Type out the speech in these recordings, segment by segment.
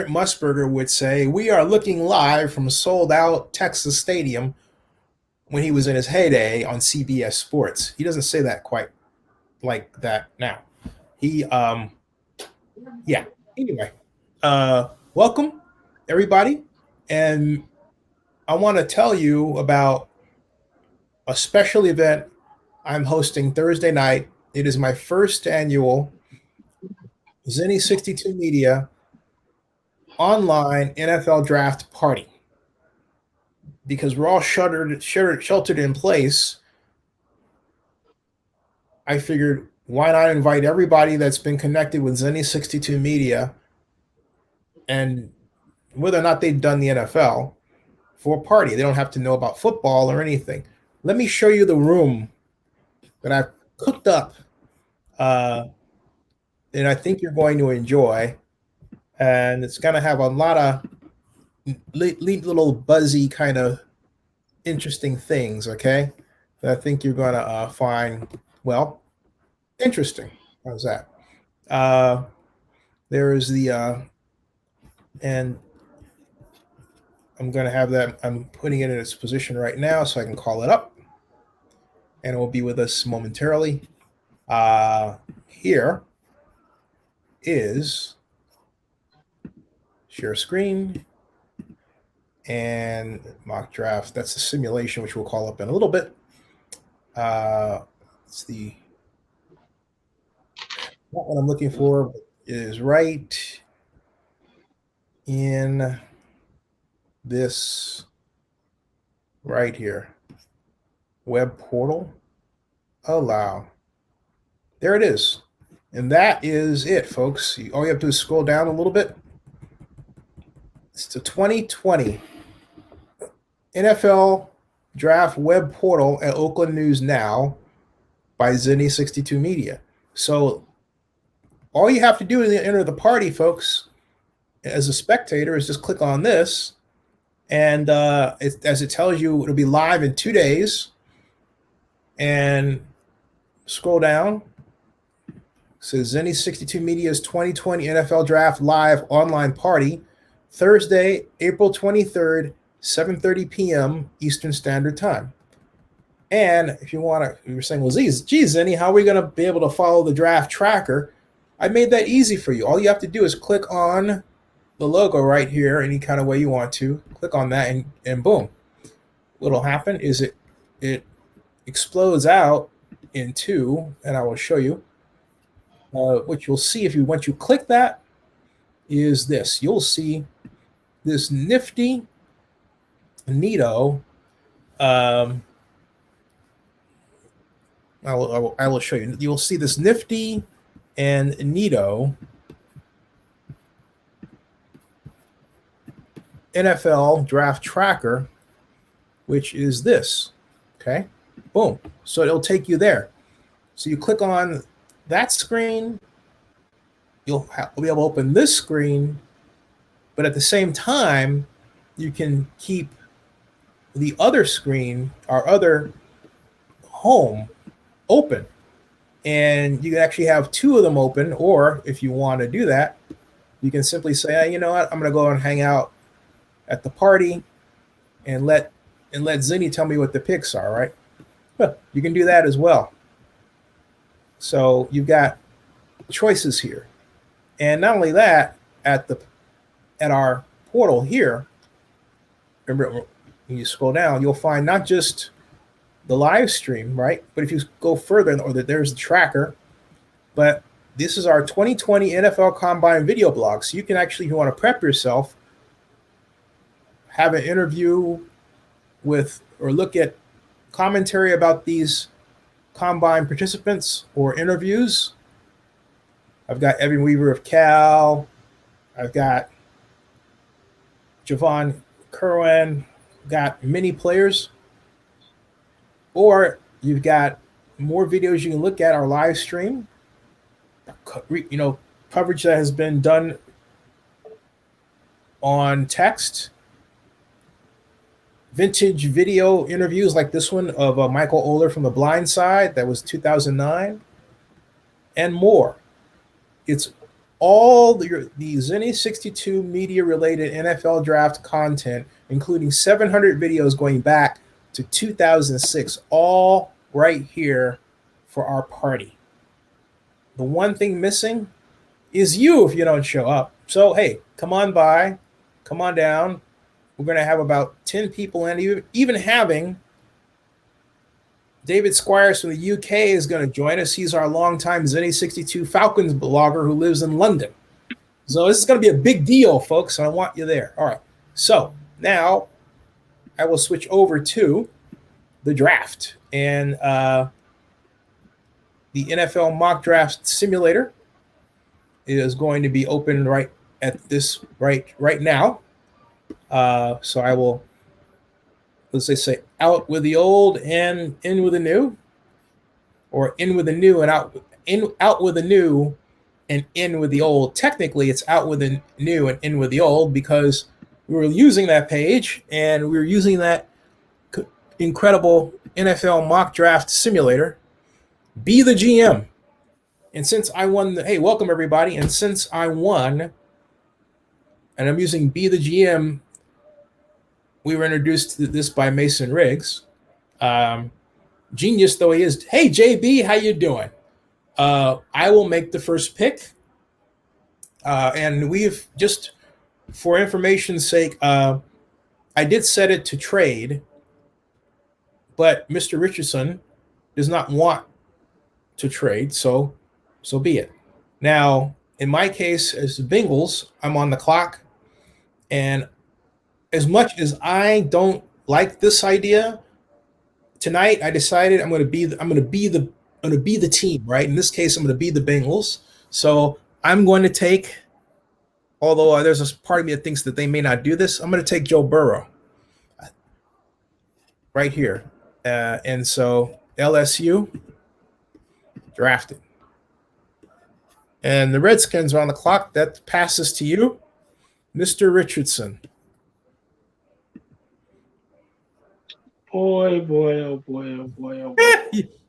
Musburger would say, "We are looking live from sold out Texas Stadium," when he was in his heyday on CBS Sports. He doesn't say that quite like that now. He Yeah. Anyway, welcome everybody, and I want to tell you about a special event I'm hosting Thursday night. It is my first annual Zennnie62Media online NFL draft party. Because we're all sheltered in place, I figured why not invite everybody that's been connected with Zennnie62Media, and whether or not they've done the NFL, for a party. They don't have to know about football or anything. Let me show you the room that I've cooked up, uh, and I think you're going to enjoy. And it's going to have a lot of little buzzy kind of interesting things, okay? That I think you're going to find, well, interesting. How's that? There is and I'm going to have that. I'm putting it in its position right now so I can call it up, and it will be with us momentarily. Here is share screen and mock draft. That's the simulation, which we'll call up in a little bit. It's the not what I'm looking for, but it is right in this right here. Web portal. Allow. There it is. And that is it, folks. All you have to do is scroll down a little bit. It's the 2020 NFL Draft Web Portal at Oakland News Now by Zennnie62Media. So all you have to do to enter the party, folks, as a spectator, is just click on this, and as it tells you, it'll be live in 2 days. And scroll down. It says Zennnie62Media's 2020 NFL Draft Live Online Party, Thursday, April 23rd, 7:30 p.m. Eastern Standard Time. And if you want to, you're saying, well, geez, Zennnie, how are we going to be able to follow the draft tracker? I made that easy for you. All you have to do is click on the logo right here, any kind of way you want to. Click on that, and boom. What'll happen is it explodes out into, and I will show you, what you'll see once you click that is this. You'll see this nifty, neato. I will show you. You'll see this nifty and neato NFL draft tracker, which is this. Okay, boom. So it'll take you there. So you click on that screen, you'll be able to open this screen, but at the same time, you can keep the other screen, our other home, open. And you can actually have two of them open, or if you want to do that, you can simply say, hey, you know what, I'm going to go and hang out at the party and let Zennnie tell me what the picks are, right? You can do that as well. So you've got choices here. And not only that, at our portal here, remember, when you scroll down, you'll find not just the live stream, right? But if you go further, or there's the tracker, but this is our 2020 NFL Combine video blog. So you can actually, if you want to prep yourself, have an interview with, or look at commentary about these Combine participants or interviews. I've got Evan Weaver of Cal. I've got Javon Kerwin. Got many players. Or you've got more videos you can look at, our live stream. Coverage that has been done on text. Vintage video interviews like this one of Michael Oler from The Blind Side. That was 2009. And more. It's all the Zennnie62 Media related NFL draft content, including 700 videos going back to 2006, all right here for our party. The one thing missing is you if you don't show up. So, hey, come on by, come on down. We're going to have about 10 people in, even having David Squires from the UK is going to join us. He's our longtime Zennnie62 Falcons blogger who lives in London. So this is going to be a big deal, folks, and I want you there. All right. So now I will switch over to the draft. And the NFL mock draft simulator is going to be open right at this right now. So I will, let's say, out with the old and in with the new, or in with the new and out with the new and in with the old. Technically, it's out with the new and in with the old because we were using that page and we were using that incredible NFL mock draft simulator. Be the GM. And since I won, hey, welcome everybody. And since I won, and I'm using Be the GM, we were introduced to this by Mason Riggs. Genius though he is. Hey, JB, how you doing? I will make the first pick. And we've just, for information's sake, I did set it to trade, but Mr. Richardson does not want to trade, so be it. Now, in my case, as the Bengals, I'm on the clock, and as much as I don't like this idea, tonight I decided I'm going to be the team, right? In this case, I'm going to be the Bengals. So I'm going to take, although there's a part of me that thinks that they may not do this, I'm going to take Joe Burrow right here. And so LSU drafted. And the Redskins are on the clock. That passes to you, Mr. Richardson. Boy, oh boy, oh boy, oh boy.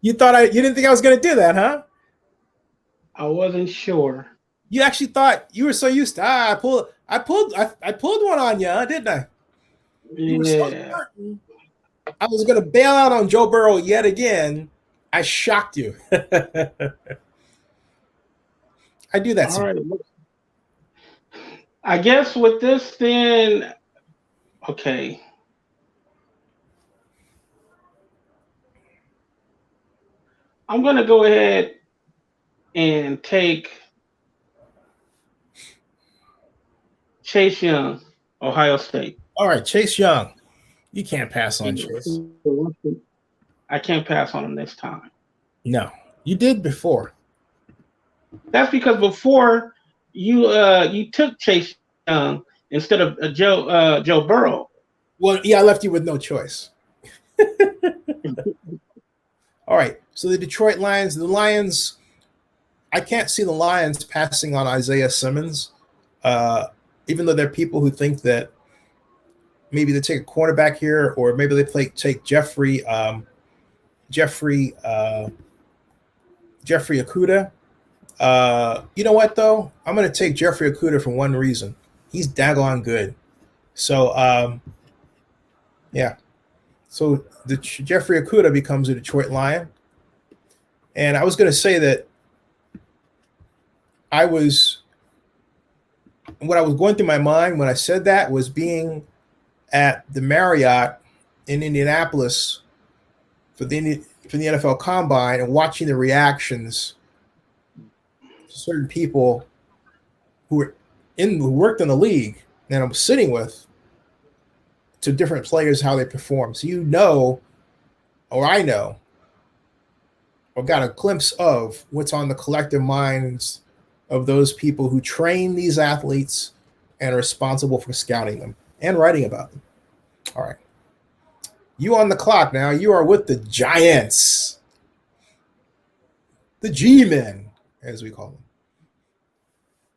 You didn't think I was going to do that, huh? I wasn't sure. You actually thought you were so used to I pulled one on you, huh, didn't I? You were so certain I was going to bail out on Joe Burrow yet again. I shocked you. I do that. All right. I guess with this, then, okay. I'm going to go ahead and take Chase Young, Ohio State. All right, Chase Young. You can't pass on Chase. I can't pass on him this time. No, you did before. That's because before you took Chase Young instead of Joe Burrow. Well, yeah, I left you with no choice. All right, so the Detroit Lions. The Lions. I can't see the Lions passing on Isaiah Simmons, even though there are people who think that maybe they take a cornerback here, or maybe they take Jeffrey Okudah. You know what, though? I'm going to take Jeffrey Okudah for one reason. He's daggone good. So, yeah. So the Jeffrey Okudah becomes a Detroit Lion. And I was going to say that what I was going through my mind when I said that was being at the Marriott in Indianapolis for the NFL Combine and watching the reactions to certain people who worked in the league and I was sitting with, to different players, how they perform. So I know, or got a glimpse of what's on the collective minds of those people who train these athletes and are responsible for scouting them and writing about them. All right. You on the clock now. You are with the Giants. The G-Men, as we call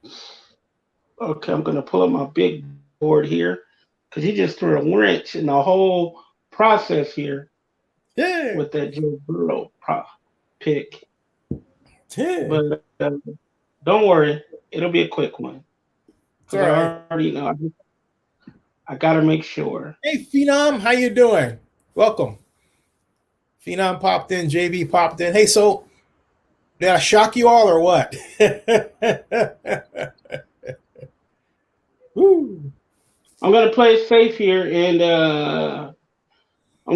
them. Okay, I'm going to pull up my big board here because he just threw a wrench in the whole process here. Yeah. With that Joe Burrow pick. Yeah. But don't worry. It'll be a quick one. It's all Because I right. already know. I got to make sure. Hey, Phenom, how you doing? Welcome. Phenom popped in. JB popped in. Hey, so did I shock you all or what? Woo. I'm going to play it safe here, and I'm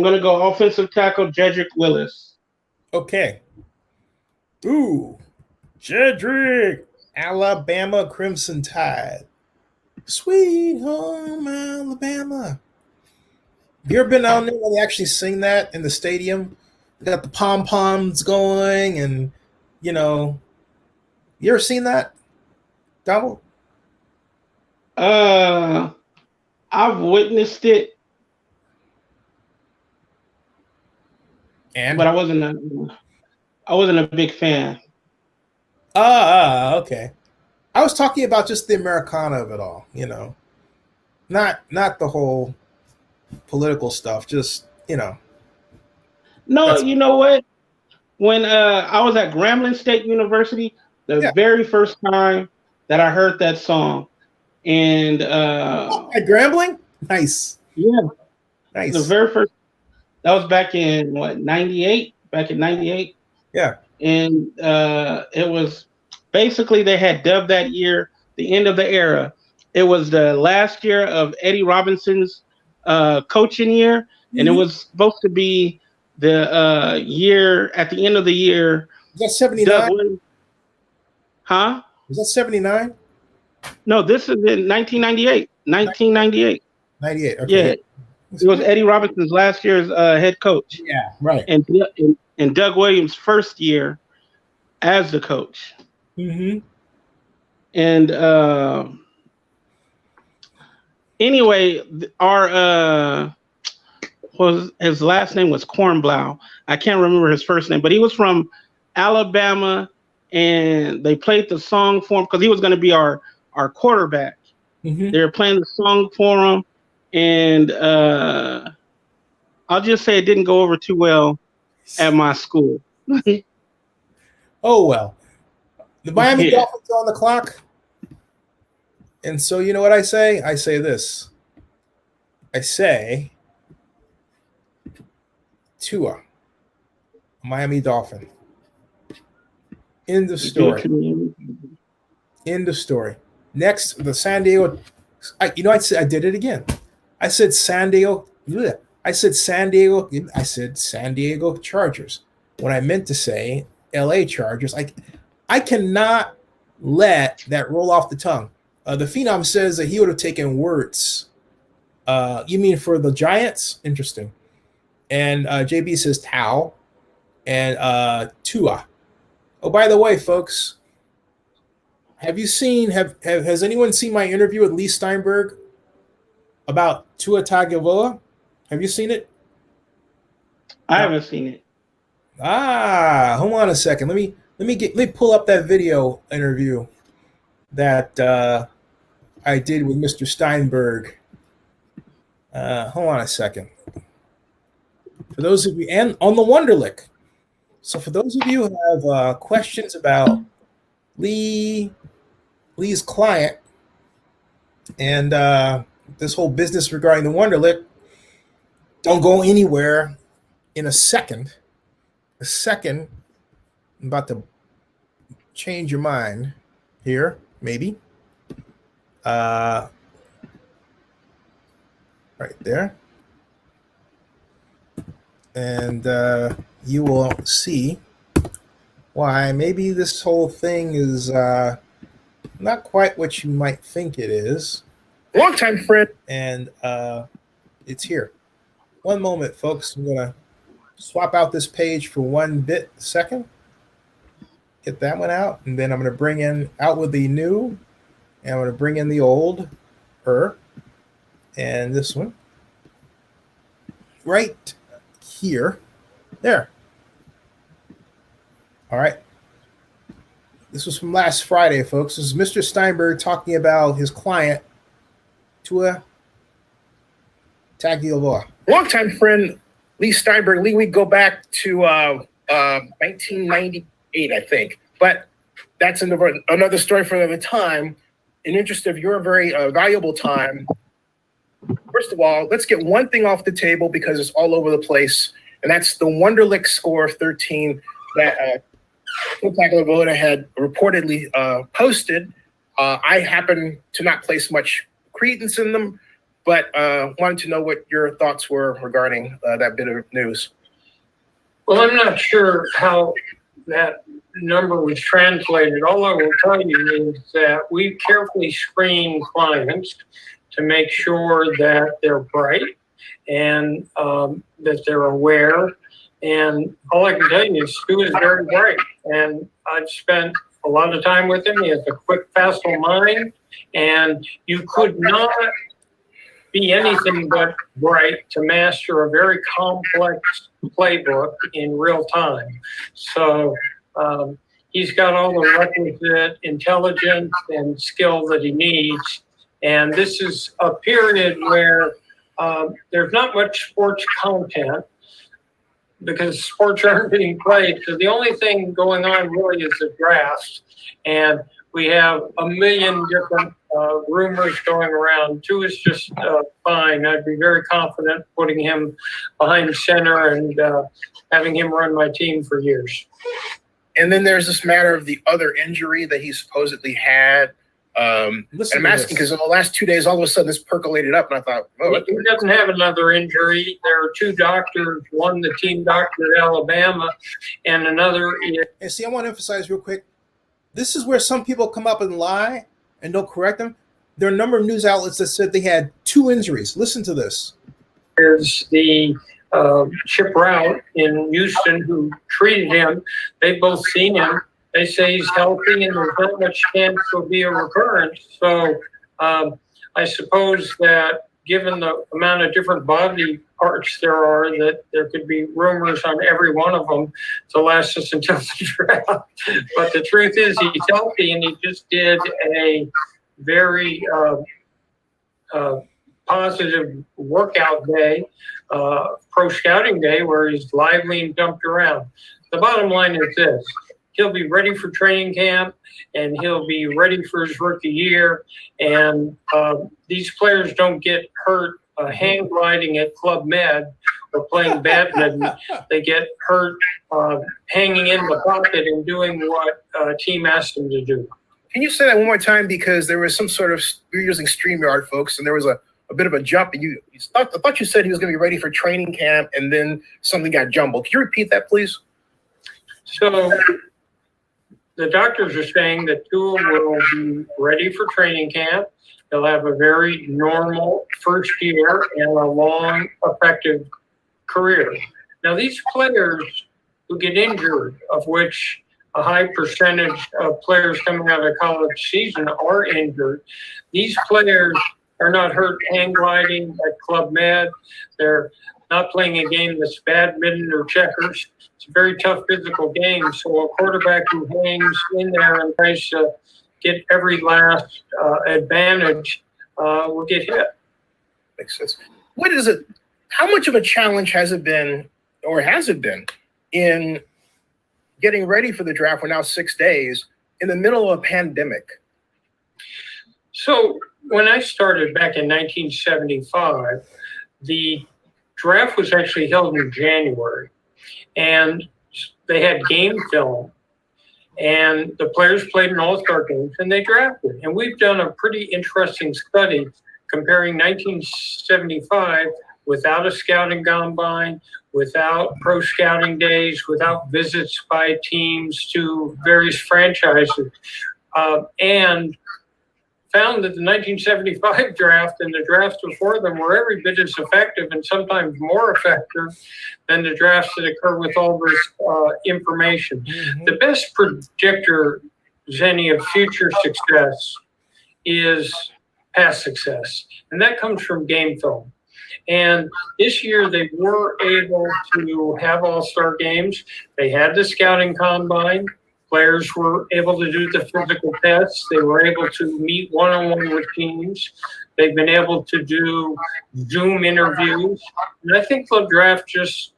going to go offensive tackle Jedrick Willis. Okay. Ooh. Jedrick. Alabama Crimson Tide. Sweet home Alabama. Have you ever been down there when they actually sing that in the stadium? They got the pom-poms going and, you know, you ever seen that, Donald? I've witnessed it, And but I wasn't a big fan. okay. I was talking about just the Americana of it all, you know. Not the whole political stuff, just, you know. No, That's you know what? When I was at Grambling State University, the yeah. very first time that I heard that song, and At Grambling? Nice. yeah, the Nice. very first, that was back in what, 98? Back in 98. Yeah. And it was basically, they had dubbed that year the end of the era. It was the last year of Eddie Robinson's coaching year, and it Mm-hmm. was supposed to be the year at the end of the year. Was that 79? Doug Williams, huh? Was that 79? No, this is in 1998. 1998. 98. Okay. Yeah, it was Eddie Robinson's last year's head coach, Yeah, right. and Doug Williams' first year as the coach. Mm-hmm. And anyway, our was his last name was Kornblau. I can't remember his first name, but he was from Alabama, and they played the song for him because he was going to be our quarterback. Mm-hmm. They were playing the song for him, and I'll just say it didn't go over too well at my school. Oh well. The Miami Yeah. Dolphins are on the clock. And so you know what I say? I say this. I say Tua, Miami Dolphin. End of story. End of story. Next, the San Diego. I did it again. I said San Diego. I said San Diego. I said San Diego Chargers. When I meant to say LA Chargers. I cannot let that roll off the tongue. The Phenom says that he would have taken Wirtz. You mean for the Giants? Interesting. And JB says Tau and Tua. Oh, by the way, folks, have you seen? Has anyone seen my interview with Lee Steinberg about Tua Tagovailoa? Have you seen it? I haven't seen it. Hold on a second. Let me pull up that video interview that I did with Mr. Steinberg. Hold on a second. For those of you, and on the Wonderlic. So for those of you who have questions about Lee's client and this whole business regarding the Wonderlic, don't go anywhere. In a second, I'm about to change your mind here, maybe. Right there. And you will see why maybe this whole thing is not quite what you might think it is. Long-time friend. And it's here. One moment, folks. I'm going to swap out this page for 1 second. Get that one out. And then I'm going to bring in out with the new. And I'm going to bring in the old. And this one. Right here. There. All right. This was from last Friday, folks. This is Mr. Steinberg talking about his client, Tua Tagovailoa. Longtime friend, Lee Steinberg. Lee, we go back to 1998, I think. But that's another story for another time. In interest of your very valuable time, first of all, let's get one thing off the table because it's all over the place, and that's the Wonderlic score of 13 that Spectacular Voda had reportedly posted. I happen to not place much credence in them, but wanted to know what your thoughts were regarding that bit of news. Well, I'm not sure how that number was translated. All I will tell you is that we carefully screen clients to make sure that they're bright and that they're aware. And all I can tell you is Stu is very bright. And I've spent a lot of time with him. He has a quick, facile mind. And you could not be anything but bright to master a very complex playbook in real time. So he's got all the requisite intelligence and skill that he needs. And this is a period where there's not much sports content because sports aren't being played. So the only thing going on really is the draft. And we have a million different rumors going around. Two is just fine. I'd be very confident putting him behind center and having him run my team for years. And then there's this matter of the other injury that he supposedly had. And I'm asking because in the last 2 days, all of a sudden this percolated up, and I thought, oh, he doesn't have another injury. There are two doctors, one the team doctor at Alabama, and another. And see, I want to emphasize real quick. This is where some people come up and lie and don't correct them. There are a number of news outlets that said they had 2 injuries. Listen to this. There's the Chip Rout in Houston who treated him. They've both seen him. They say he's healthy and there's not much chance there'll be a recurrence. So I suppose that given the amount of different body parts there are, that there could be rumors on every one of them to last us until the draft. But the truth is he's healthy, and he just did a very positive workout day, pro scouting day, where he's lively and jumped around. The bottom line is this: he'll be ready for training camp, and he'll be ready for his rookie year. And these players don't get hurt hang gliding at Club Med or playing badminton. They get hurt hanging in the pocket and doing what a team asks them to do. Can you say that one more time? Because there was some sort of, we were using StreamYard, folks, and there was a bit of a jump. And I thought you said he was going to be ready for training camp, and then something got jumbled. Could you repeat that, please? So the doctors are saying that Tua will be ready for training camp. He'll have a very normal first year and a long, effective career. Now, these players who get injured, of which a high percentage of players coming out of the college season are injured, these players are not hurt hang gliding at Club Med. They're not playing a game that's badminton or checkers. It's a very tough physical game. So a quarterback who hangs in there and tries to get every last advantage will get hit. Makes sense. What is it? How much of a challenge has it been, or has it been, in getting ready for the draft? We're now 6 days in the middle of a pandemic. So when I started back in 1975, the draft was actually held in January, and they had game film, and the players played in all-star games, and they drafted. And we've done a pretty interesting study comparing 1975 without a scouting combine, without pro scouting days, without visits by teams to various franchises, and found that the 1975 draft and the drafts before them were every bit as effective and sometimes more effective than the drafts that occur with all this information. Mm-hmm. The best predictor, Zennnie, of future success is past success, and that comes from game film. And this year they were able to have all-star games. They had the scouting combine. Players were able to do the physical tests. They were able to meet one-on-one with teams. They've been able to do Zoom interviews. And I think they'll draft just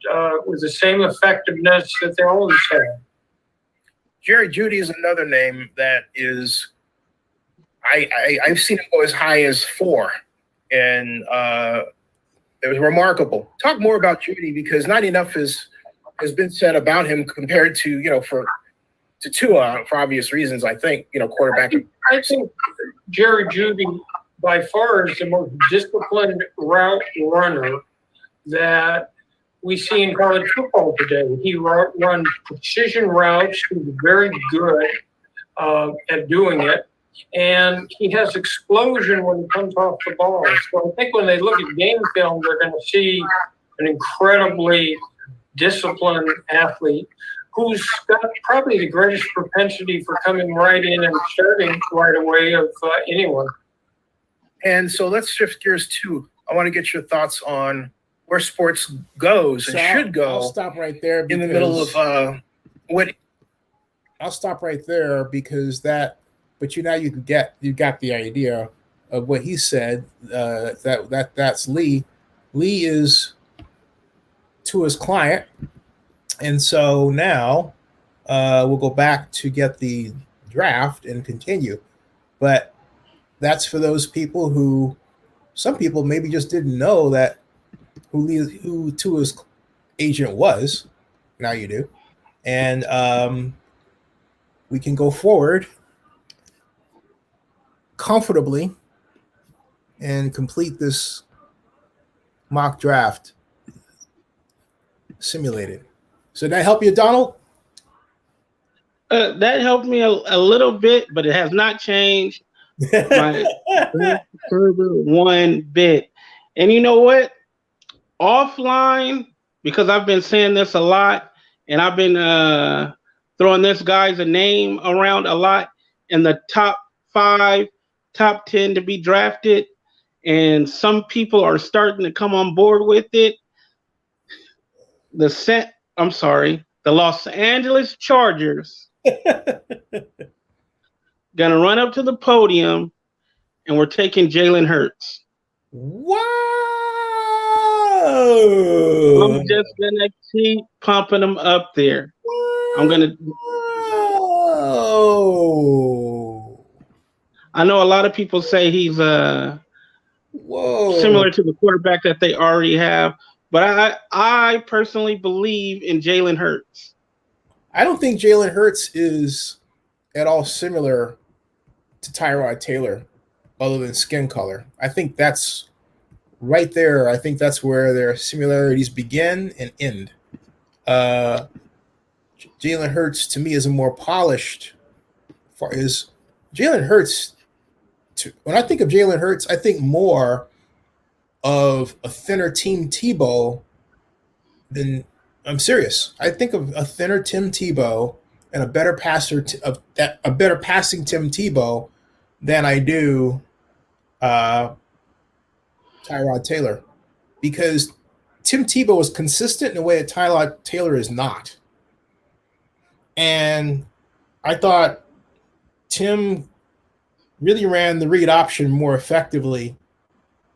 with the same effectiveness that they always had. Jerry Jeudy is another name that is. I've seen him go as high as 4, and it was remarkable. Talk more about Jeudy, because not enough has been said about him compared to to Tua, for obvious reasons. I think quarterback. I think Jerry Jeudy by far is the most disciplined route runner that we see in college football today. He runs precision routes. He's very good at doing it. And he has explosion when he comes off the ball. So I think when they look at game film, they're going to see an incredibly disciplined athlete who's got probably the greatest propensity for coming right in and starting right away of anyone. And so let's shift gears too. I want to get your thoughts on where sports goes and should go. I'll stop right there in the middle of what. I'll stop right there because that. But you got the idea of what he said. That's Lee. Lee is Tua's client, and so now we'll go back to get the draft and continue. But that's for those people who, some people maybe just didn't know that who Tua's agent was. Now you do, and we can go forward comfortably and complete this mock draft simulated. So did that help you, Donald? That helped me a little bit, but it has not changed my one bit. And you know what? Offline, because I've been saying this a lot, and I've been throwing this guy's a name around a lot in the top 5, top 10 to be drafted, and some people are starting to come on board with it. The Los Angeles Chargers gonna run up to the podium, and we're taking Jalen Hurts. Wow! I'm just gonna keep pumping them up there. I'm gonna. Whoa! I know a lot of people say he's similar to the quarterback that they already have, but I personally believe in Jalen Hurts. I don't think Jalen Hurts is at all similar to Tyrod Taylor, other than skin color. I think that's right there. I think that's where their similarities begin and end. Jalen Hurts to me is a more polished. Jalen Hurts? When I think of Jalen Hurts, I think more of a thinner Tim Tebow than. I'm serious. I think of a thinner Tim Tebow and a better passer, a better passing Tim Tebow than I do Tyrod Taylor, because Tim Tebow is consistent in a way that Tyrod Taylor is not. And I thought Tim really ran the read option more effectively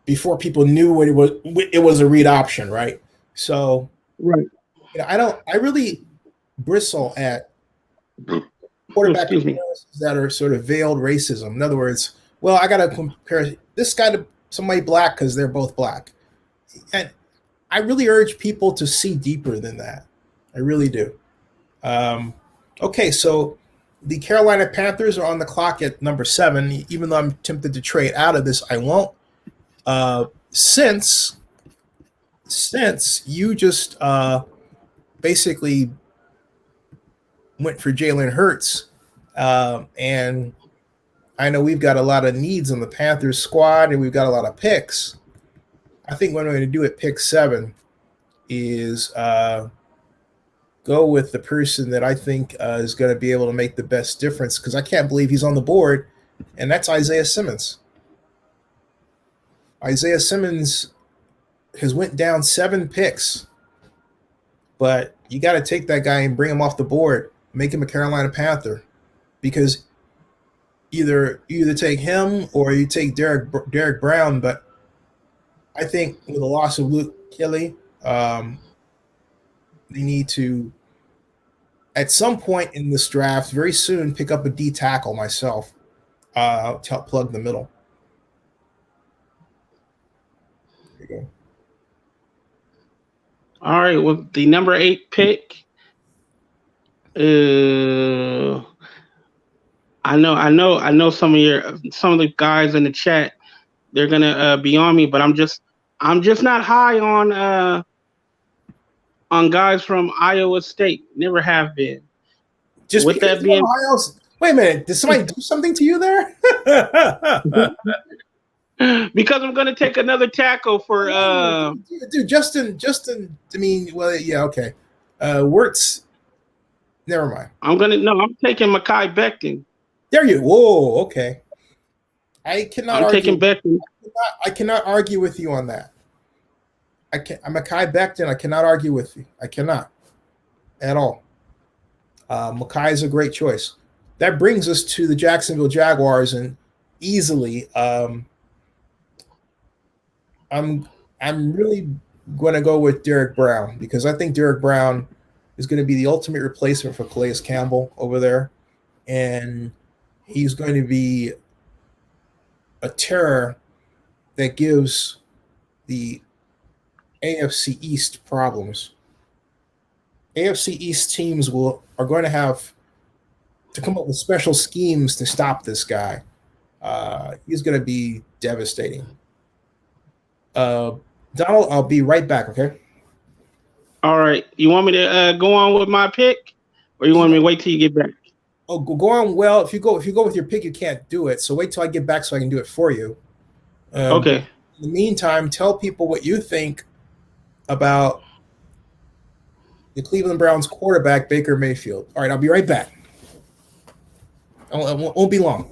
before people knew what it was a read option, right? So, right. I really bristle at quarterback that are sort of veiled racism. In other words, well, I got to compare this guy to somebody black because they're both black. And I really urge people to see deeper than that. I really do. Okay, so the Carolina Panthers are on the clock at number 7. Even though I'm tempted to trade out of this, I won't. Since you just basically went for Jalen Hurts, and I know we've got a lot of needs on the Panthers squad, and we've got a lot of picks. I think what I'm going to do at pick 7 is go with the person that I think is going to be able to make the best difference, because I can't believe he's on the board, and that's Isaiah Simmons. Isaiah Simmons has went down 7 picks, but you got to take that guy and bring him off the board, make him a Carolina Panther, because either take him or you take Derek Brown. But I think with the loss of Luke Kelly, they need to at some point in this draft, very soon, pick up a D tackle myself to help plug the middle. There you go. All right, well, the number 8 pick. I know some of the guys in the chat. They're gonna be on me, but I'm just not high on guys from Iowa State. Never have been. Just With because that being, Ohio's. Wait a minute. Did somebody do something to you there? because I'm gonna take another tackle for Dude, Justin. I mean, well, yeah, okay. Wirtz. Never mind. I'm taking Mekhi Becton. There you. Whoa. Okay. I cannot I'm argue. taking Becton. I cannot argue with you on that. I'm Mekhi Becton. I cannot argue with you. I cannot at all. Mekhi is a great choice. That brings us to the Jacksonville Jaguars, and easily, I'm really going to go with Derek Brown, because I think Derek Brown is going to be the ultimate replacement for Calais Campbell over there, and he's going to be a terror that gives the AFC East problems. AFC East teams are going to have to come up with special schemes to stop this guy. He's going to be devastating. Donald, I'll be right back, okay? All right. You want me to go on with my pick, or you want me to wait till you get back? Oh, go on. Well, if you go with your pick, you can't do it. So wait till I get back so I can do it for you. Okay. In the meantime, tell people what you think about the Cleveland Browns quarterback, Baker Mayfield. All right, I'll be right back. It won't be long.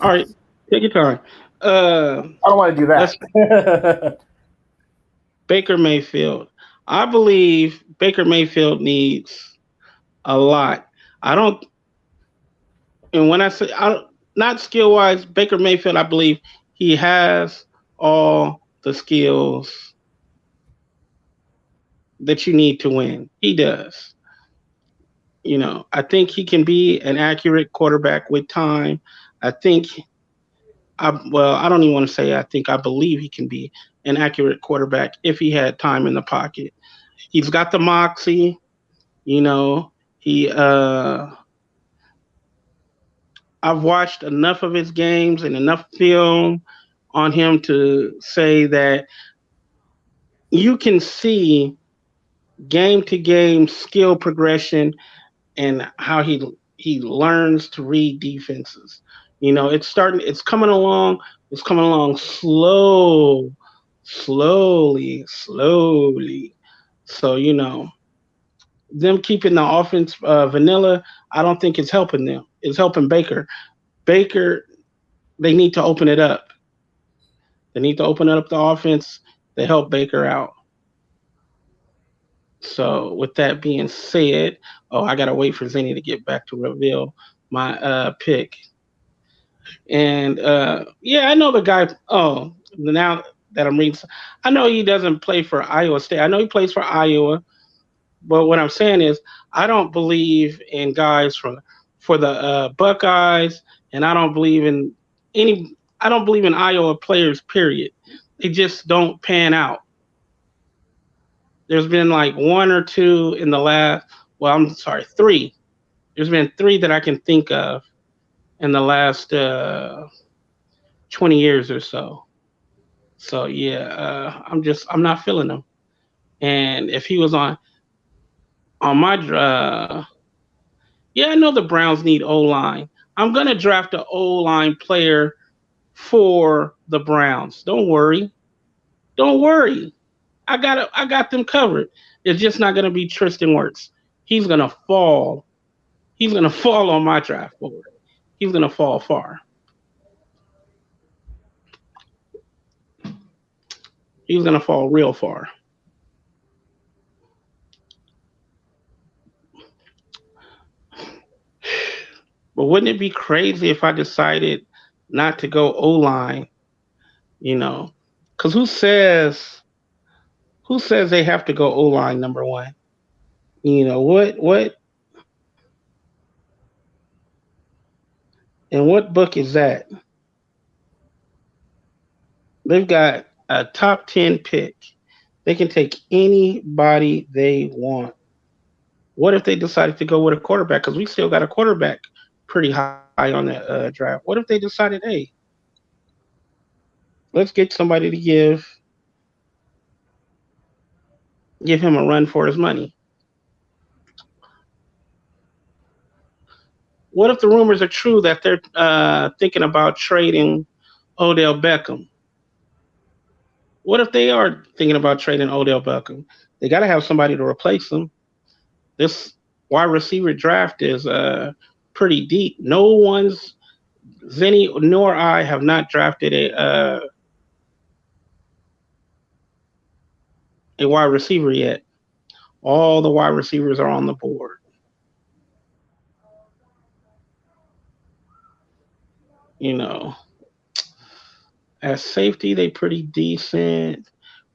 All right. Take your time. I don't want to do that. Baker Mayfield. I believe Baker Mayfield needs a lot. And when I say not skill wise, Baker Mayfield, I believe he has all the skills that you need to win. He does. I think he can be an accurate quarterback with time. I don't even want to say I think, I believe he can be an accurate quarterback if he had time in the pocket. He's got the moxie, I've watched enough of his games and enough film on him to say that you can see game to game skill progression and how he learns to read defenses. It's coming along slowly. So, them keeping the offense vanilla, I don't think it's helping them. It's helping Baker. Baker, they need to open it up. They need to open up the offense to help Baker out. So with that being said, I gotta wait for Zennnie to get back to reveal my pick. And I know the guy. Oh, now that I'm reading, I know he doesn't play for Iowa State. I know he plays for Iowa, but what I'm saying is I don't believe in guys for the Buckeyes, and I don't believe in Iowa players. Period. They just don't pan out. There's been like one or two in the last. Well, I'm sorry, 3. There's been 3 that I can think of in the last 20 years or so. So yeah, I'm not feeling him. And if he was on my I know the Browns need O-line. I'm gonna draft an O-line player for the Browns. Don't worry. I got them covered. It's just not gonna be Tristan Wirfs. He's gonna fall. He's gonna fall on my draft board. He's gonna fall far. He's gonna fall real far. But wouldn't it be crazy if I decided not to go O-line? Because who says they have to go O-line number 1? You know and what book is that? They've got a top 10 pick. They can take anybody they want. What if they decided to go with a quarterback? Because we still got a quarterback pretty high on that draft. What if they decided, hey, let's get somebody to give him a run for his money? What if the rumors are true that they're thinking about trading Odell Beckham? What if they are thinking about trading Odell Beckham? They got to have somebody to replace him. This wide receiver draft is pretty deep. No one's Zennnie nor I have not drafted a wide receiver yet. All the wide receivers are on the board. You know, at safety, they pretty decent.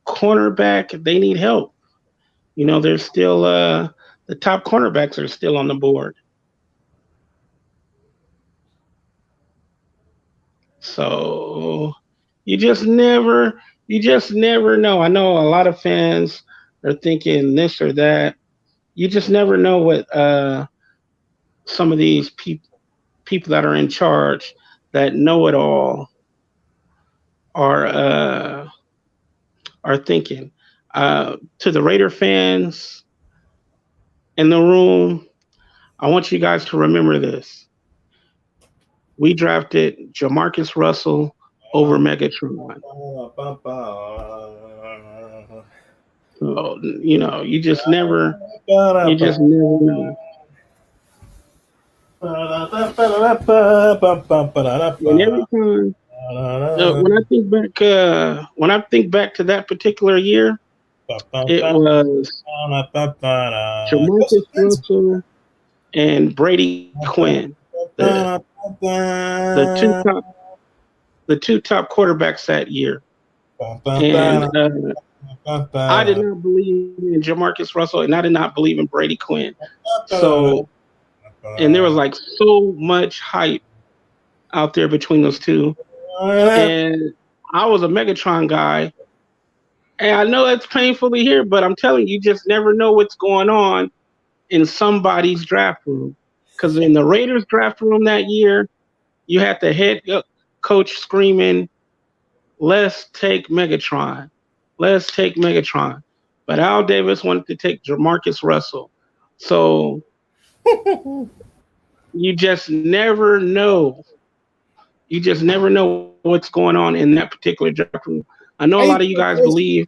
Cornerback, they need help. You know, there's still the top cornerbacks are still on the board. So you just never know. I know a lot of fans are thinking this or that. You just never know what some of these people that are in charge that know it all are thinking. To the Raider fans in the room, I want you guys to remember this. We drafted Jamarcus Russell over Megatron. So, you know, you just never know. And every time, when I think back to that particular year, it was Jamarcus Russell and Brady Quinn, the two top quarterbacks that year. And I did not believe in Jamarcus Russell, and I did not believe in Brady Quinn. So, and there was like so much hype out there between those two. And I was a Megatron guy. And I know that's painful to hear, but I'm telling you, just never know what's going on in somebody's draft room. Because in the Raiders draft room that year, you had the head coach screaming, "Let's take Megatron. Let's take Megatron." But Al Davis wanted to take Jamarcus Russell. So you just never know. You just never know what's going on in that particular draft room. I know a lot of you guys believe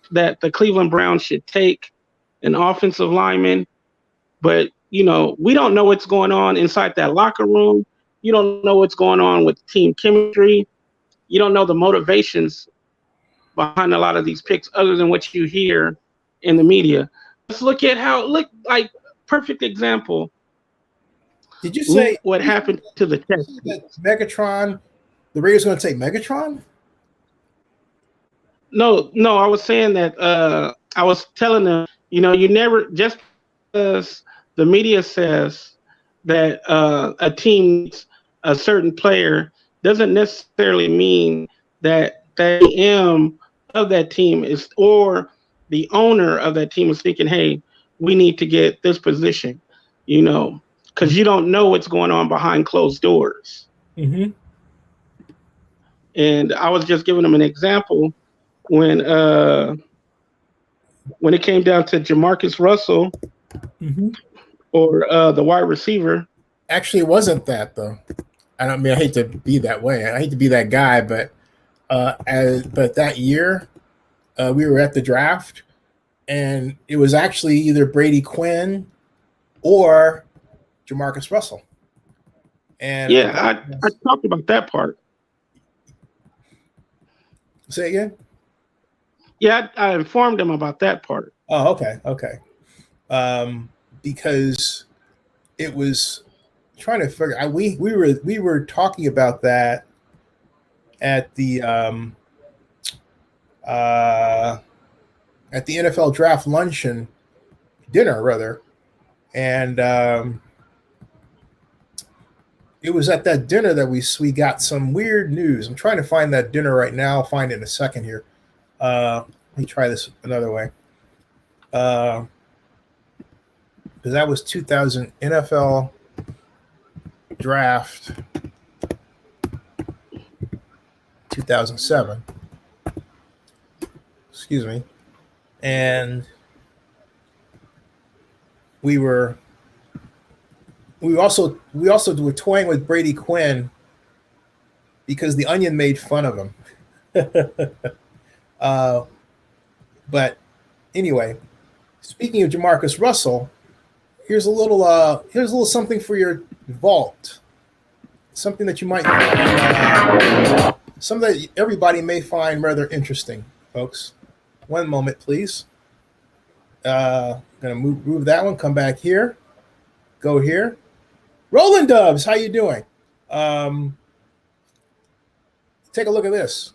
that the Cleveland Browns should take an offensive lineman, but you know, we don't know what's going on inside that locker room. You don't know what's going on with team chemistry. You don't know the motivations behind a lot of these picks other than what you hear in the media. Let's look at how it looked like. Perfect example. Did you say what happened to the test? Megatron, the Raiders going to take Megatron? No, I was saying that I was telling them, you know, you never, just because the media says that a team needs a certain player doesn't necessarily mean that the GM of that team is, or the owner of that team is thinking, hey, we need to get this position, you know, because you don't know what's going on behind closed doors. Mm-hmm. And I was just giving them an example when it came down to Jamarcus Russell or the wide receiver. Actually, it wasn't that though. I mean, I hate to be that way. I hate to be that guy, but but that year we were at the draft, and it was actually either Brady Quinn or Jamarcus Russell. And yeah, I talked about that part. Say again? Yeah, I informed them about that part. Oh, okay. Because it was trying to figure. We were talking about that at the NFL draft luncheon dinner rather, and it was at that dinner that we got some weird news. I'm trying to find that dinner right now. I'll find it in a second here. Let me try this another way. Because that was 2000 NFL draft 2007. Excuse me. And we also were toying with Brady Quinn because the Onion made fun of him. But anyway, speaking of Jamarcus Russell, here's a little something for your vault. Something that you might something that everybody may find rather interesting, folks. One moment, please. Gonna move that one. Come back here. Go here. Rolling Dubs, how you doing? Take a look at this.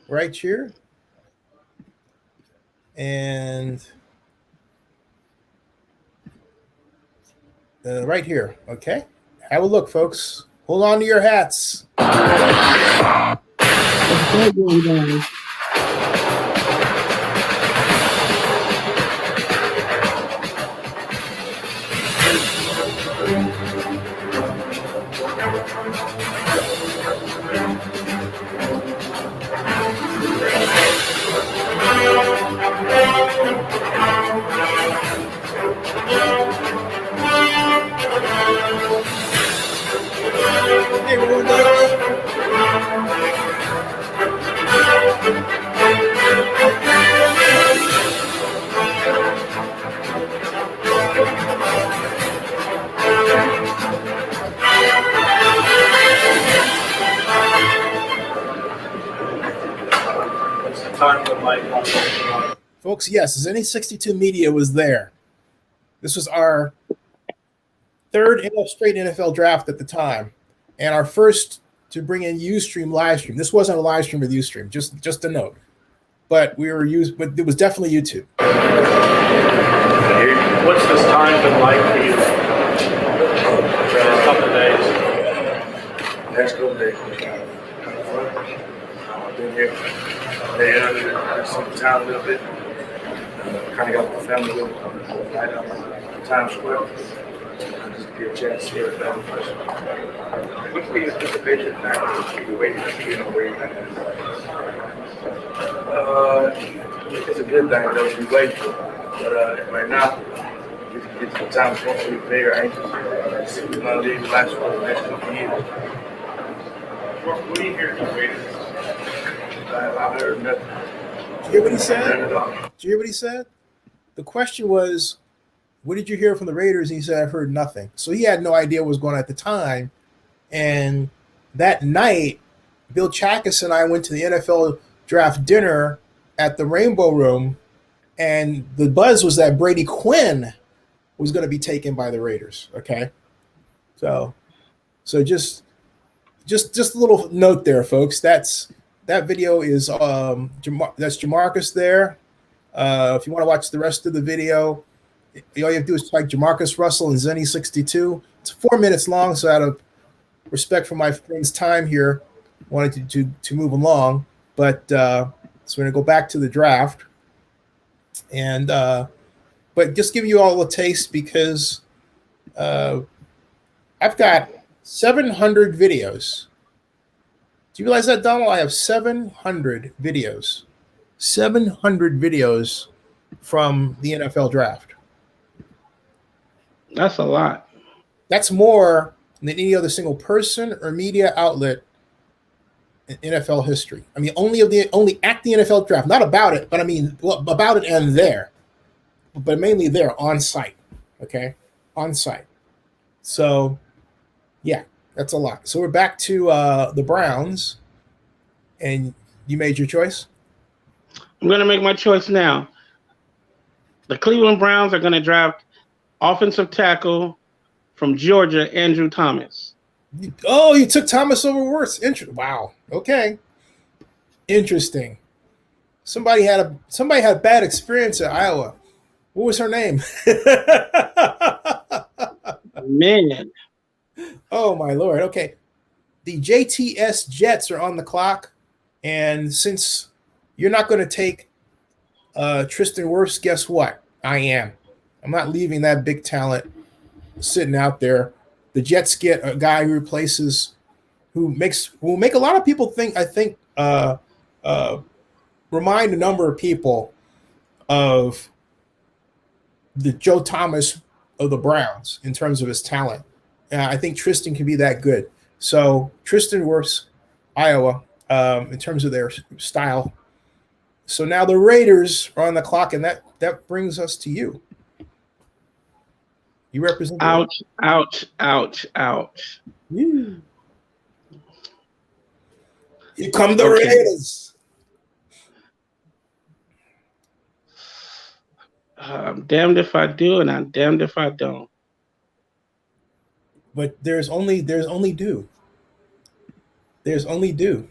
Right here. And right here. Okay. Have a look, folks. Hold on to your hats. Hey, Rolling Dubs. Folks, yes, Zennnie62Media was there. This was our third straight NFL draft at the time, and our first to bring in Ustream live stream. This wasn't a live stream with Ustream, just a note. But but it was definitely YouTube. What's this time been like for you? A couple of days. Next couple of days. I've been here day earlier, some time a little bit. Kind of got my family with me right up Times Square. Just get a chance to see everybody. What's the anticipation factor you're waiting to see in a way? It's a good thing that we wait for. But right now, it's the time for us to be very anxious. We're going to leave life for the next couple of years. What do you hear from Raiders? I heard nothing. Did you hear what he said? Did you hear what he said? The question was, what did you hear from the Raiders? And he said, I've heard nothing. So he had no idea what was going on at the time. And that night, Bill Chackus and I went to the NFL draft dinner at the Rainbow Room, and the buzz was that Brady Quinn was going to be taken by the Raiders. Okay, so just a little note there, folks. That video is that's Jamarcus there. If you want to watch the rest of the video, all you have to do is type Jamarcus Russell and Zennnie62. It's 4 minutes long, so out of respect for my friend's time here, wanted to move along. But so we're gonna go back to the draft, and but just give you all a taste because I've got 700 videos. Do you realize that, Donald? I have 700 videos. 700 videos from the NFL draft. That's a lot. That's more than any other single person or media outlet in NFL history. I mean, only at the NFL draft, not about it, but I mean about it and there, but mainly there on site. Okay, on site. So, yeah, that's a lot. So we're back to the Browns, and you made your choice. I'm going to make my choice now. The Cleveland Browns are going to draft offensive tackle from Georgia, Andrew Thomas. Oh, you took Thomas over Wirtz. Wow. Okay. Interesting. Somebody had a bad experience at Iowa. What was her name? Man, Oh my Lord. Okay. The JTS Jets are on the clock. And since you're not going to take Tristan Wirfs, guess what? I am. I'm not leaving that big talent sitting out there. The Jets get a guy who replaces, who will make a lot of people think, remind a number of people of the Joe Thomas of the Browns in terms of his talent. I think Tristan can be that good. So Tristan Wirfs, Iowa, in terms of their style. So now the Raiders are on the clock, and that brings us to you. You represent. ouch, ouch, ouch, ouch. You. Here come the Okay. Raiders. I'm damned if I do, and I'm damned if I don't. But there's only due. There's only due.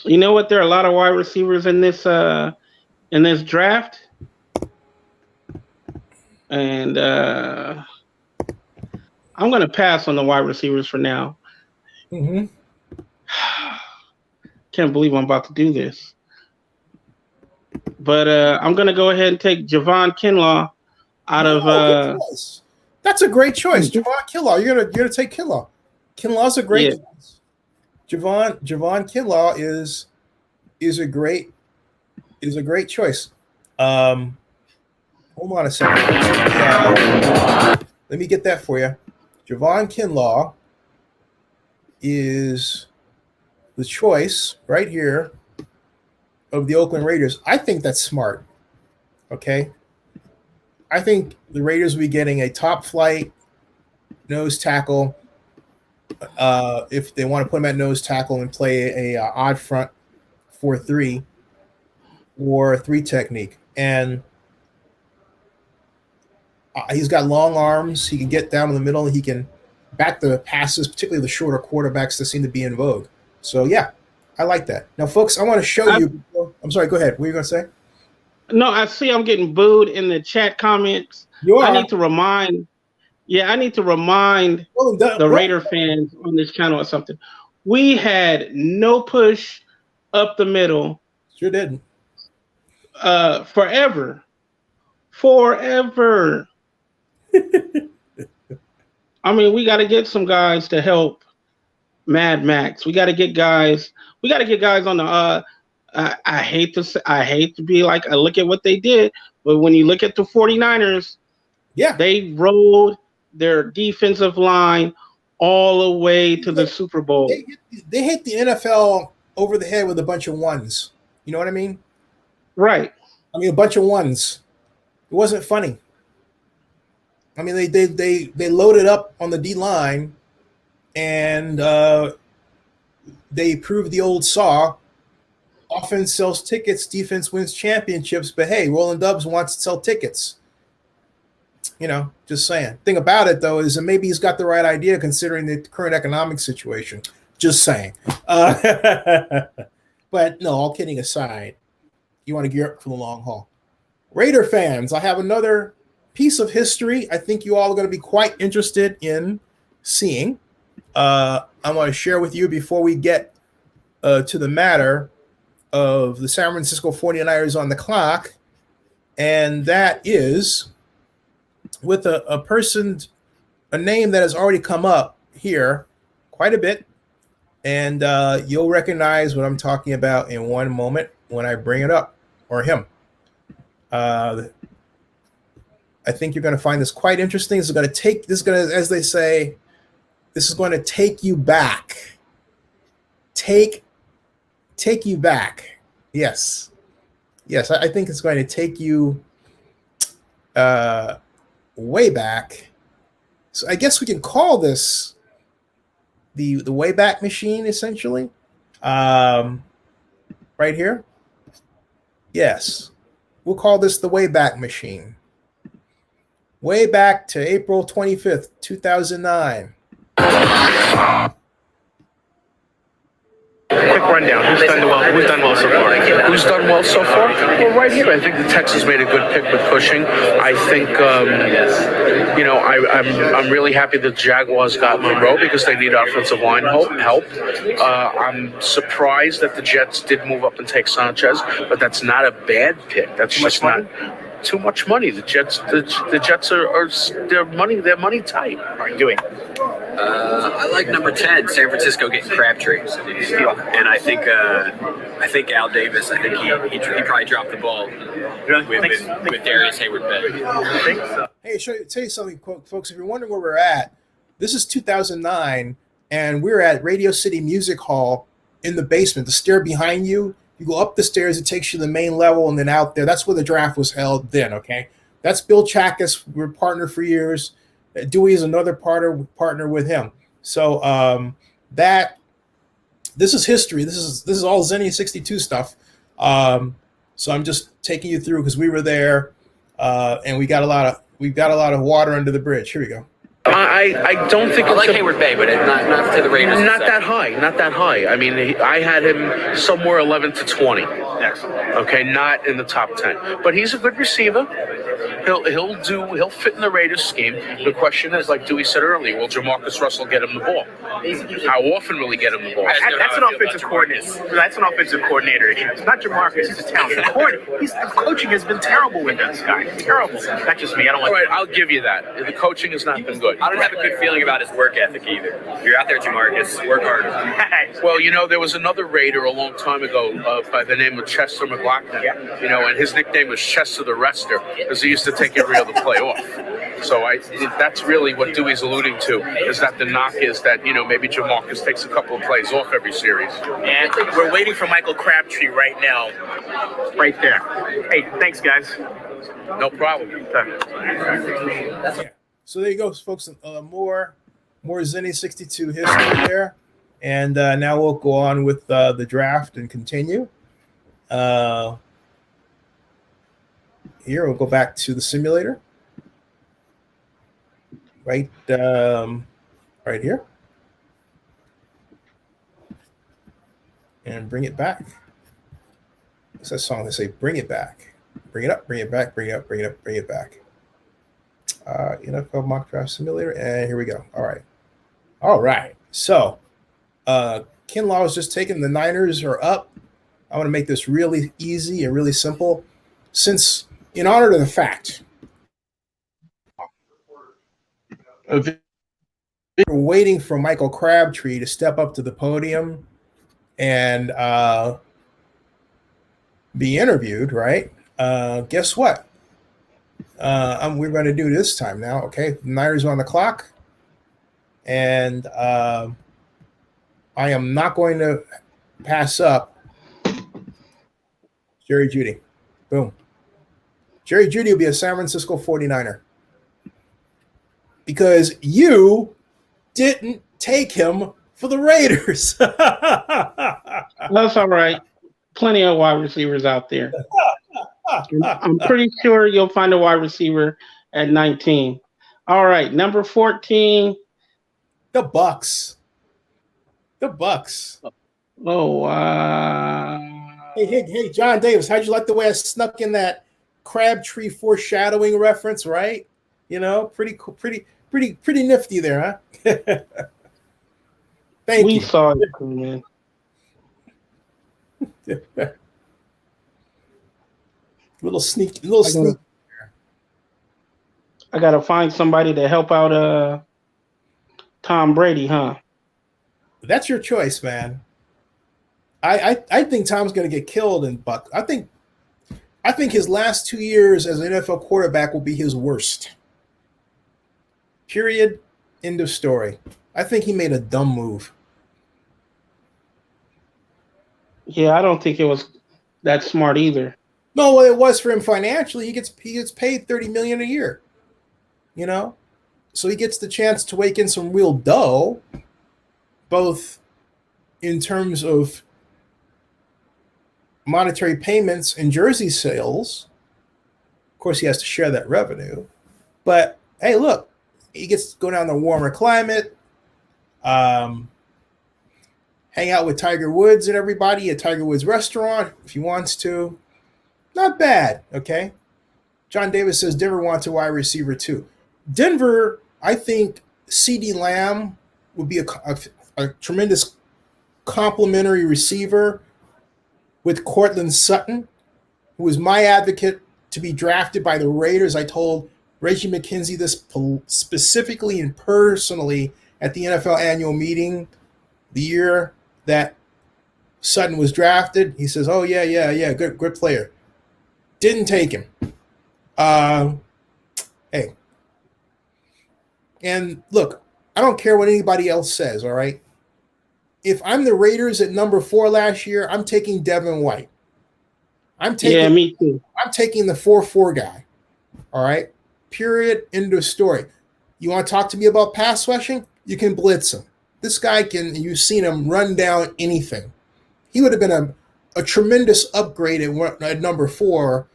You know what? There are a lot of wide receivers in this draft, and I'm gonna pass on the wide receivers for now. Mm-hmm. Can't believe I'm about to do this, but I'm gonna go ahead and take Javon Kinlaw out of. Good choice. That's a great choice, Javon Kinlaw. You're gonna take Kinlaw. Kinlaw's a great choice. Javon Kinlaw is a great choice. Hold on a second. Let me get that for you. Javon Kinlaw is the choice right here of the Oakland Raiders. I think that's smart. Okay. I think the Raiders will be getting a top flight nose tackle. If they want to put him at nose tackle and play a odd front 4-3 or 3 technique. And he's got long arms. He can get down in the middle. He can back the passes, particularly the shorter quarterbacks that seem to be in vogue. So, yeah, I like that. Now, folks, I want to show you. I'm sorry, go ahead. What are you going to say? No, I see I'm getting booed in the chat comments. You are. I need to remind the Raider fans on this channel or something. We had no push up the middle. Sure didn't. Forever. I mean, we got to get some guys to help Mad Max. We got to get guys on the. I hate to be like, I look at what they did, but when you look at the 49ers, yeah, they rolled their defensive line all the way to the Super Bowl. They hit the NFL over the head with a bunch of ones. You know what I mean? Right. I mean, a bunch of ones. It wasn't funny. I mean, they loaded up on the D line, and they proved the old saw. Offense sells tickets, defense wins championships. But hey, Roland Dubs wants to sell tickets. You know, just saying. Thing about it, though, is that maybe he's got the right idea considering the current economic situation. Just saying. But no, all kidding aside, you want to gear up for the long haul. Raider fans, I have another piece of history I think you all are going to be quite interested in seeing. I want to share with you before we get to the matter of the San Francisco 49ers on the clock, and that is with a name that has already come up here quite a bit, and you'll recognize what I'm talking about in one moment when I bring it up, or him. I think you're going to find this quite interesting. As they say, this is going to take you back. Take you back. Yes. I think it's going to take you way back. So I guess we can call this the Wayback Machine, essentially. Right here. Yes. We'll call this the Wayback Machine. Way back to April 25th, 2009. Quick rundown. Who's done well? Who's done well so far? Who's done well so far? Well, right here, I think the Texans made a good pick with Cushing. I think, I'm really happy the Jaguars got Monroe because they need offensive line help. I'm surprised that the Jets did move up and take Sanchez, but that's not a bad pick. That's just not too much money. The Jets are they're money tight. How are you doing? I like number 10, San Francisco getting Crabtree. And I think Al Davis, I think he probably dropped the ball with Darius Hayward-Bay. Hey, tell you something, folks. If you're wondering where we're at, this is 2009, and we're at Radio City Music Hall in the basement. The stair behind you, you go up the stairs, it takes you to the main level, and then out there. That's where the draft was held then, okay? That's Bill Chakas. We're partner for years. Dewey is another partner with him. So this is history. This is all Zennnie62 stuff. So I'm just taking you through because we were there, and we've got a lot of water under the bridge. Here we go. I don't think I like Hayward-Bay, but not to the Raiders. Not that high. I mean, I had him somewhere 11 to 20. Excellent. Okay, not in the top 10. But he's a good receiver. He'll fit in the Raiders scheme. The question is, like Dewey said earlier, will Jamarcus Russell get him the ball? How often will he get him the ball? That's an offensive coordinator. That's an offensive coordinator issue. It's not Jamarcus. It's a talent. The coaching has been terrible with this guy. Terrible. That's just me. I don't like. All right, I'll give you that. The coaching has not been good. I don't have a good feeling about his work ethic either. If you're out there, Jamarcus, work hard. Well, there was another Raider a long time ago by the name of Chester McLaughlin. And his nickname was Chester the Rester because he used to take every other play off. So that's really what Dewey's alluding to, is that the knock is that, maybe Jamarcus takes a couple of plays off every series. And we're waiting for Michael Crabtree right now. Right there. Hey, thanks, guys. No problem. Yeah. So there you go, folks. More Zennnie62 history there. And now we'll go on with the draft and continue. Here, we'll go back to the simulator. Right here. And bring it back. What's that song? They say, bring it back. Bring it up, bring it back, bring it up, bring it up, bring it back. NFL mock draft simulator. And here we go. All right. So, Kinlaw is just taken. The Niners are up. I want to make this really easy and really simple. Since, in honor to the fact, we're waiting for Michael Crabtree to step up to the podium and be interviewed, right? Guess what? We're going to do this time now, okay? The Niners are on the clock. And I am not going to pass up Jerry Jeudy. Boom. Jerry Jeudy will be a San Francisco 49er. Because you didn't take him for the Raiders. That's all right. Plenty of wide receivers out there. I'm pretty sure you'll find a wide receiver at 19. All right, number 14. The Bucks. Oh, wow. Hey, John Davis, how'd you like the way I snuck in that Crabtree foreshadowing reference, right? Pretty cool, pretty nifty there, huh? Thank you. We saw it, man. Little sneak. I gotta find somebody to help out Tom Brady, huh? That's your choice, man. I think Tom's gonna get killed in Buck. I think his last 2 years as an NFL quarterback will be his worst. Period. End of story. I think he made a dumb move. Yeah, I don't think it was that smart either. No, well, it was for him financially. He gets paid $30 million a year. So he gets the chance to wake in some real dough, both in terms of monetary payments and jersey sales. Of course, he has to share that revenue. But hey, look, he gets to go down the warmer climate. hang out with Tiger Woods and everybody at Tiger Woods restaurant if he wants to. Not bad, okay? John Davis says Denver wants a wide receiver too. Denver, I think CeeDee Lamb would be a tremendous complementary receiver with Cortland Sutton, who was my advocate to be drafted by the Raiders. I told Reggie McKenzie this specifically and personally at the NFL annual meeting the year that Sutton was drafted. He says, "Oh yeah, good player." Didn't take him. Hey, and look, I don't care what anybody else says. All right, if I'm the Raiders at number 4 last year, I'm taking Devin White. Yeah, me too. I'm taking the 4-4 guy. All right. Period. End of story. You want to talk to me about pass rushing? You can blitz him. This guy can, you've seen him run down anything. He would have been a tremendous upgrade at number 4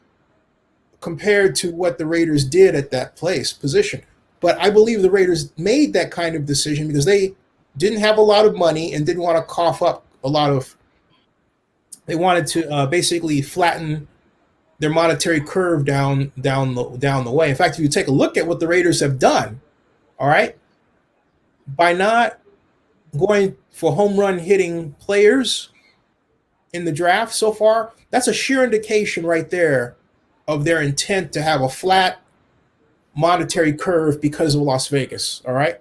compared to what the Raiders did at that position. But I believe the Raiders made that kind of decision because they didn't have a lot of money and didn't want to cough up a lot of. They wanted to basically flatten their monetary curve down the way. In fact, if you take a look at what the Raiders have done, all right, by not going for home run hitting players in the draft so far, that's a sheer indication right there of their intent to have a flat monetary curve because of Las Vegas. All right,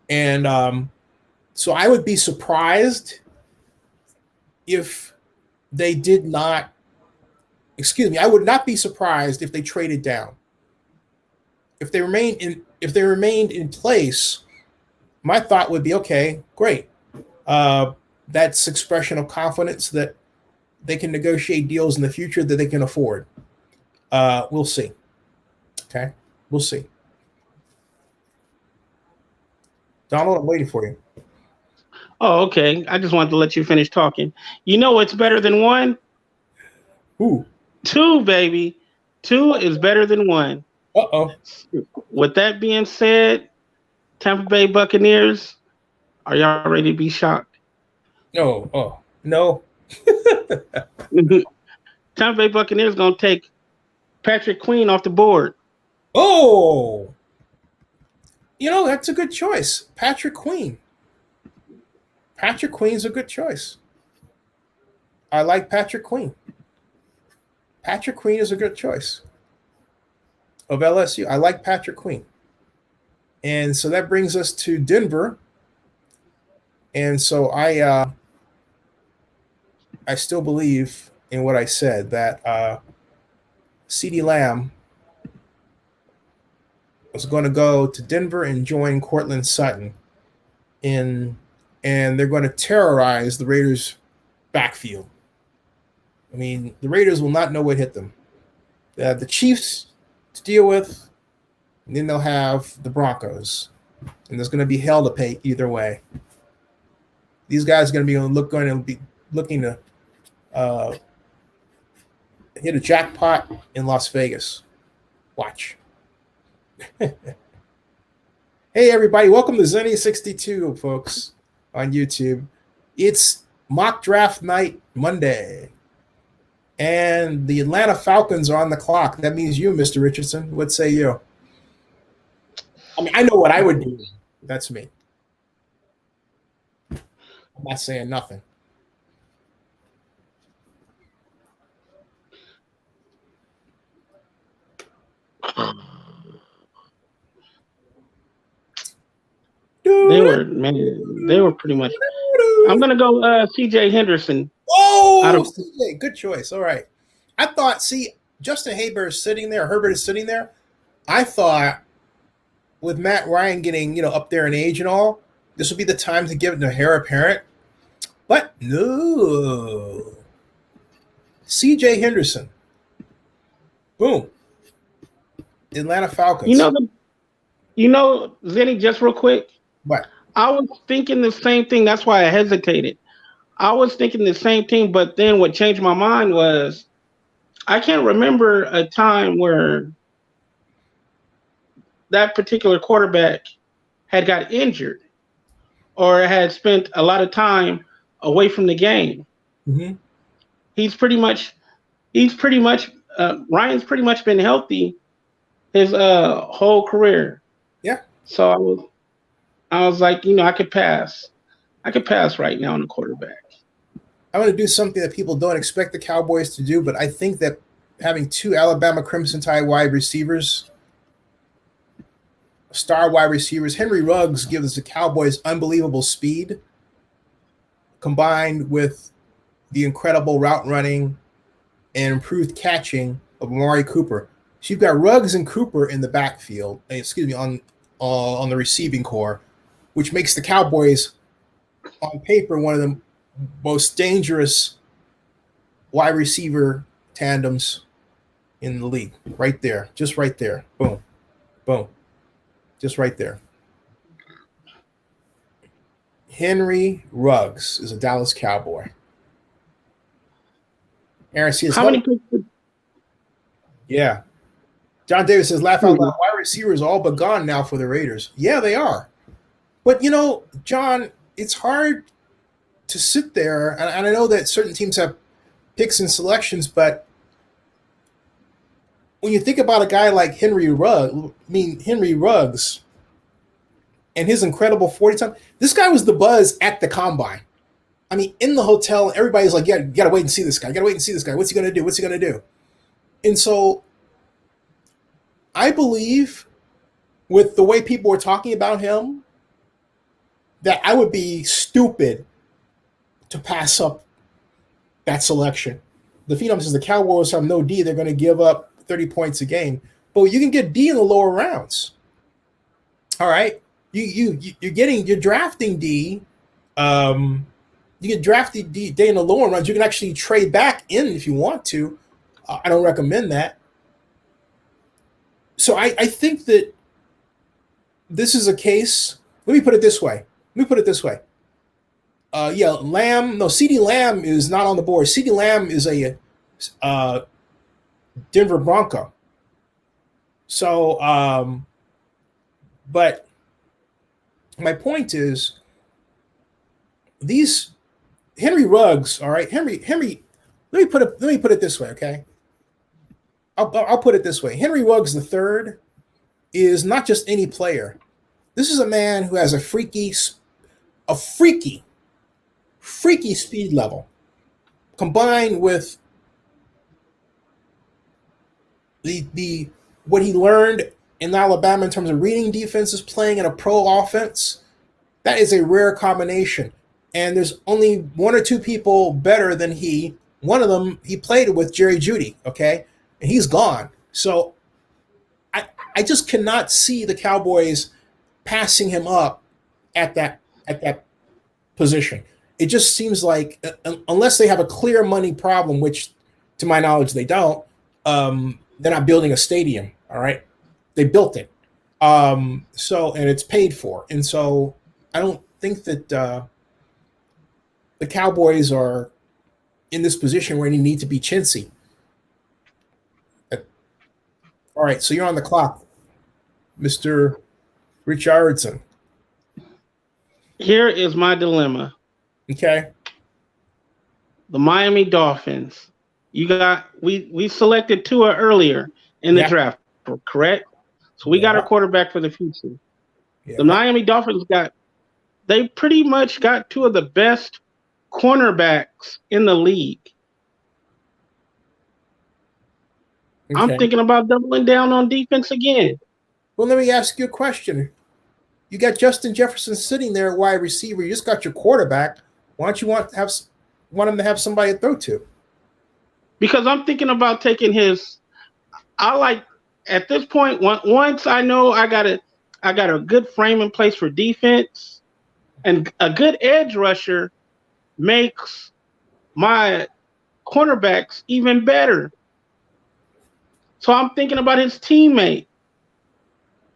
and so I would be surprised if they did not. Excuse me, I would not be surprised if they traded down. If they remained in place, my thought would be, okay, great. That's expression of confidence that they can negotiate deals in the future that they can afford. We'll see. Okay, we'll see. Donald, I'm waiting for you. Oh, okay. I just wanted to let you finish talking. You know what's better than 1? Who? 2, baby. 2 is better than 1. Uh-oh. With that being said, Tampa Bay Buccaneers, are y'all ready to be shocked? No. Oh, no. Tampa Bay Buccaneers going to take Patrick Queen off the board. Oh. You know, that's a good choice. Patrick Queen. Patrick Queen's a good choice. I like Patrick Queen. Patrick Queen is a good choice of LSU. I like Patrick Queen. And so that brings us to Denver. And so I still believe in what I said, that CeeDee Lamb was going to go to Denver and join Cortland Sutton and they're going to terrorize the Raiders' backfield. I mean, the Raiders will not know what hit them. They have the Chiefs to deal with, and then they'll have the Broncos. And there's going to be hell to pay either way. These guys are going to be looking to hit a jackpot in Las Vegas. Watch. Hey, everybody. Welcome to Zennnie62, folks, on YouTube. It's mock draft night Monday. And the Atlanta Falcons are on the clock. That means you, Mr. Richardson. What say you? I mean, I know what I would do. That's me. I'm not saying nothing. They were pretty much. I'm gonna go CJ Henderson. Oh, CJ, good choice. All right. I thought, Justin Herbert is sitting there. I thought with Matt Ryan getting, up there in age and all, this would be the time to give it to heir apparent. But no. CJ Henderson. Boom. Atlanta Falcons. Zennnie, just real quick. What? I was thinking the same thing. That's why I hesitated. I was thinking the same thing, but then what changed my mind was I can't remember a time where that particular quarterback had got injured or had spent a lot of time away from the game. Mm-hmm. He's pretty much Ryan's pretty much been healthy his whole career. Yeah. So I was like, I could pass right now on the quarterback. I'm going to do something that people don't expect the Cowboys to do, but I think that having 2 Alabama Crimson Tide wide receivers, star wide receivers, Henry Ruggs gives the Cowboys unbelievable speed combined with the incredible route running and improved catching of Amari Cooper. So you've got Ruggs and Cooper in the backfield, on the receiving core, which makes the Cowboys, on paper, one of the most dangerous wide receiver tandems in the league. Right there. Just right there. Boom. Boom. Just right there. Henry Ruggs is a Dallas Cowboy. Aaron, see his How many picks? Yeah. John Davis says, laugh out loud. Wide receivers all but gone now for the Raiders. Yeah, they are. But, John, it's hard to sit there, and I know that certain teams have picks and selections, but when you think about a guy like Henry Ruggs and his incredible 40 time, this guy was the buzz at the combine. I mean, in the hotel, everybody's like, yeah, you got to wait and see this guy. What's he going to do? What's he going to do? And so I believe with the way people were talking about him, that I would be stupid to pass up that selection. The Phenom says the Cowboys have no D. They're going to give up 30 points a game. But you can get D in the lower rounds. All right? You're drafting D. You can draft D in the lower rounds. You can actually trade back in if you want to. I don't recommend that. So I think that this is a case. Let me put it this way. CeeDee Lamb is not on the board. CeeDee Lamb is a Denver Bronco. So, but my point is these Henry Ruggs, all right, Henry. Let me put it this way, okay? I'll put it this way. Henry Ruggs III is not just any player. This is a man who has a freaky speed level combined with the what he learned in Alabama in terms of reading defenses, playing in a pro offense. That is a rare combination. And there's only 1 or 2 people better than he. One of them, he played with Jerry Jeudy, okay? And he's gone. So I just cannot see the Cowboys passing him up at that position. It just seems like unless they have a clear money problem, which to my knowledge they don't, they're not building a stadium, all right? They built it. And it's paid for. And so I don't think that the Cowboys are in this position where they need to be chintzy. All right, so you're on the clock, Mr. Richardson. Here is my dilemma. Okay. The Miami Dolphins. We selected Tua earlier in the draft, correct? So we got our quarterback for the future. Yeah. The Miami Dolphins they pretty much got 2 of the best cornerbacks in the league. Okay. I'm thinking about doubling down on defense again. Well, let me ask you a question. You got Justin Jefferson sitting there at wide receiver. You just got your quarterback. Why don't you want him to have somebody to throw to? Because I'm thinking about taking at this point, once I know I got a good frame in place for defense, and a good edge rusher makes my cornerbacks even better. So I'm thinking about his teammate,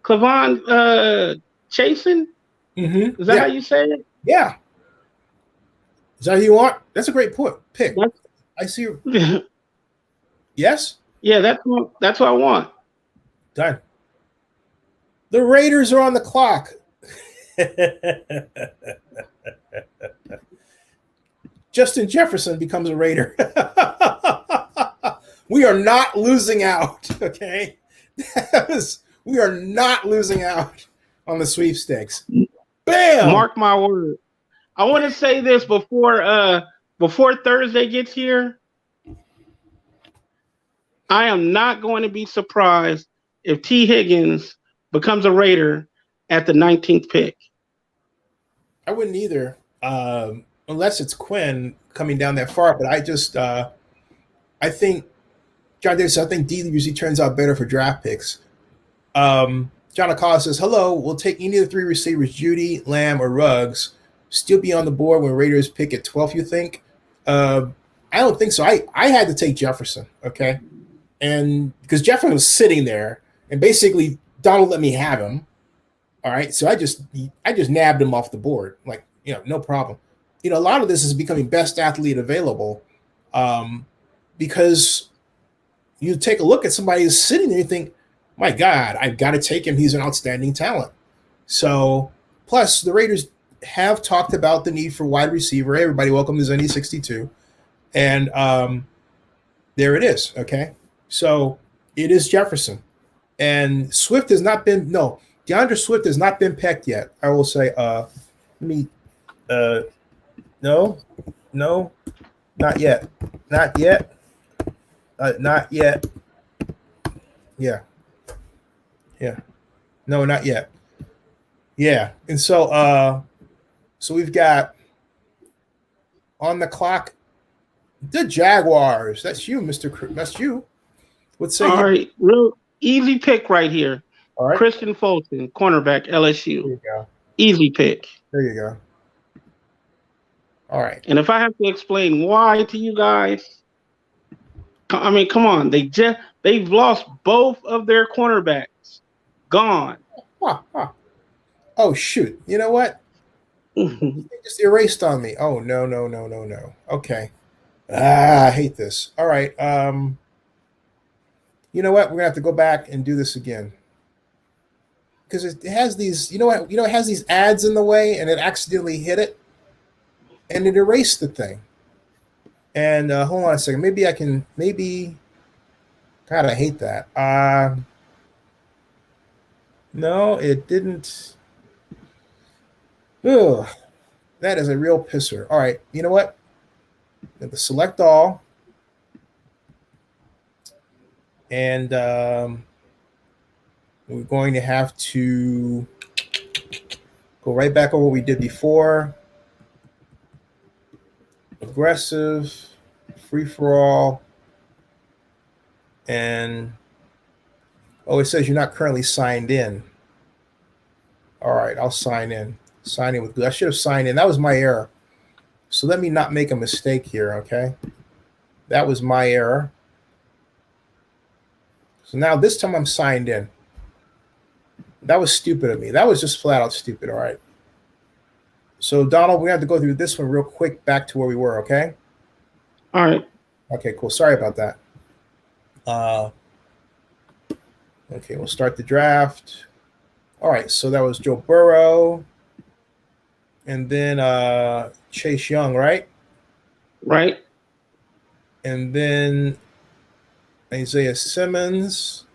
Clavon Chasen. Mm-hmm. Is that how you say it? Yeah. Is that who you want? That's a great pick. I see you. Yes? Yeah, that's what I want. Done. The Raiders are on the clock. Justin Jefferson becomes a Raider. We are not losing out, okay? We are not losing out on the sweepstakes. Bam! Mark my word. I want to say this before Thursday gets here. I am not going to be surprised if T. Higgins becomes a Raider at the 19th pick. I wouldn't either, unless it's Quinn coming down that far. But I think John Davis. I think D usually turns out better for draft picks. John Acosta says, "Hello, we'll take any of the three receivers, Judy, Lamb, or Ruggs. Still be on the board when Raiders pick at 12. You think?" I don't think so. I had to take Jefferson. Okay. And because Jefferson was sitting there, and basically Donald let me have him. All right, so I just nabbed him off the board, like, no problem. A lot of this is becoming best athlete available, because you take a look at somebody who's sitting there, you think, my God, I've got to take him. He's an outstanding talent. So, plus the Raiders have talked about the need for wide receiver. Hey, everybody, welcome to Zennnie62, and there it is. Okay. So it is Jefferson, and Swift has not been DeAndre Swift has not been pecked yet. I will say, no, not yet, not yet, not yet. Yeah, no, not yet. Yeah, and so we've got on the clock the Jaguars. That's you, That's you. Let's say. All right, real easy pick right here. All right. Christian Fulton, cornerback, LSU. There you go. Easy pick. There you go. All right. And if I have to explain why to you guys, I mean, come on. They've lost both of their cornerbacks. Gone. Oh, shoot. You know what? They just erased on me. Oh, no. Okay. I hate this. All right. You know what? We're going to have to go back and do this again. Because it has these, it has these ads in the way, and it accidentally hit it, and it erased the thing. And hold on a second. God, I hate that. No, it didn't. Ugh, that is a real pisser. All right, you know what? The select all. And we're going to have to go right back over what we did before. Aggressive, free-for-all, and it says you're not currently signed in. All right, I'll sign in. Sign in with Google. I should have signed in. That was my error. So let me not make a mistake here, okay? That was my error. So now this time I'm signed in. That was stupid of me. That was just flat out stupid, all right? So, Donald, we have to go through this one real quick back to where we were, okay? All right. Okay, cool. Sorry about that. Okay, we'll start the draft. All right, so that was Joe Burrow. And then Chase Young, right? Right. And then Isaiah Simmons.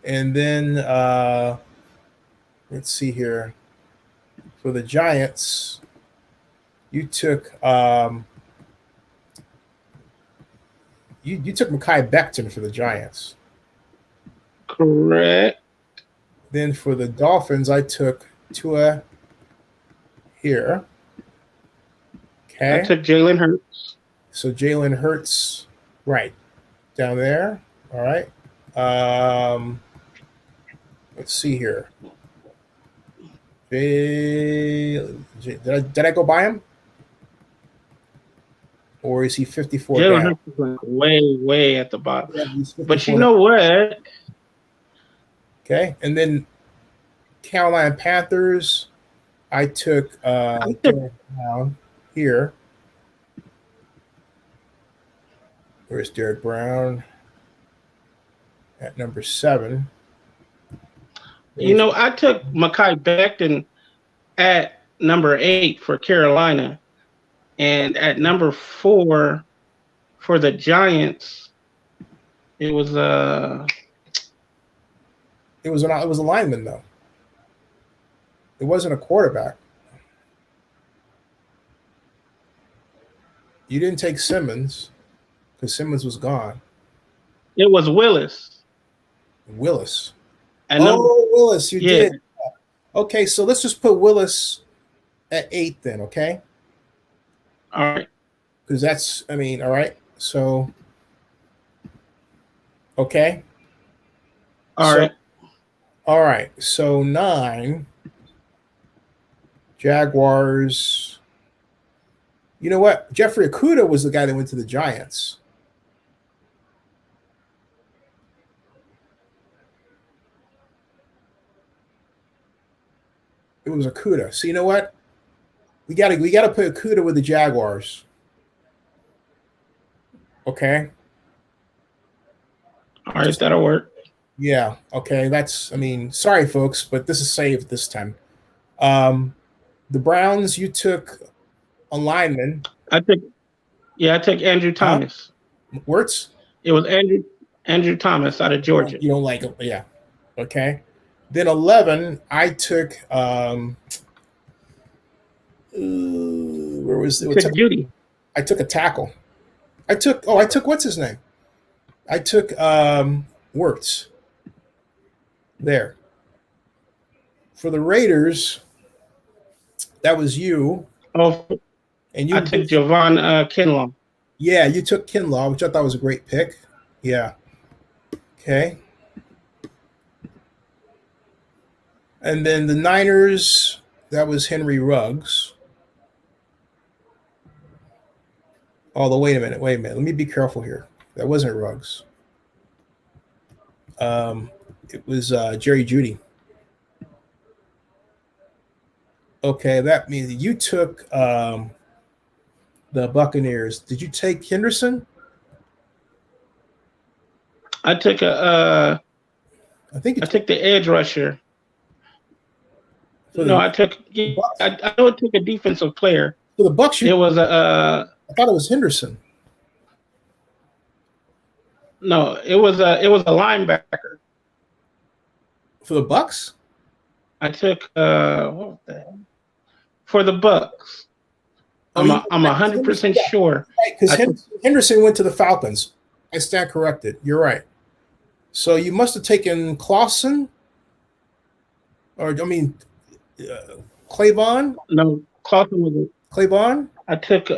And then let's see here. For the Giants, you took you took Mekhi Becton for the Giants. Correct. Then for the Dolphins, I took Tua here. Okay. I took Jalen Hurts. So Jalen Hurts, right, down there. All right. Let's see here. Did I go by him? Or is he 54 Jalen down? Hurts is like way at the bottom. Yeah, but you know what? Okay. And then Carolina Panthers, I took Derek Brown here. Where's Derek Brown? At number 7. You know, I took Mekhi Becton at number 8 for Carolina, and at number 4 for the Giants, it was It was a lineman though. It wasn't a quarterback. You didn't take Simmons because Simmons was gone. it was Willis. Willis. At number, Willis, you yeah. did. Okay, so let's just put Willis at 8 then, okay? All right. Because that's, I mean, all right. So, okay. All right. All right. So 9, Jaguars. You know what? Jeffrey Okudah was the guy that went to the Giants. It was Okudah. So you know what? We gotta put Okudah with the Jaguars. Okay. All right, that'll work. Yeah. Okay. That's. I mean, sorry, folks, but this is saved this time. The Browns. You took a lineman. I took Andrew Thomas. Wirtz? It was Andrew Thomas out of Georgia. You don't like him, yeah. Okay. Then 11, I took where was it? Judy. I took a tackle. I took what's his name? I took Wirtz. There. For the Raiders, that was you. Oh, and you I took Javon Kinlaw. Yeah, you took Kinlaw, which I thought was a great pick. Yeah. Okay. And then the Niners, that was Henry Ruggs. Although, wait a minute. Let me be careful here. That wasn't Ruggs. It was Jerry Jeudy. Okay, that means you took the Buccaneers. Did you take Henderson? I took I took the edge rusher. No, I took. I know it took a defensive player. For the Bucs, it was I thought it was Henderson. No, it was a linebacker. For the Bucs, I took what the hell? For the Bucs. I'm 100% sure. Right, because Henderson went to the Falcons. I stand corrected. You're right. So you must have taken Clausen, or I mean, Clayvon. No, Clausen was it. Clayvon. I took.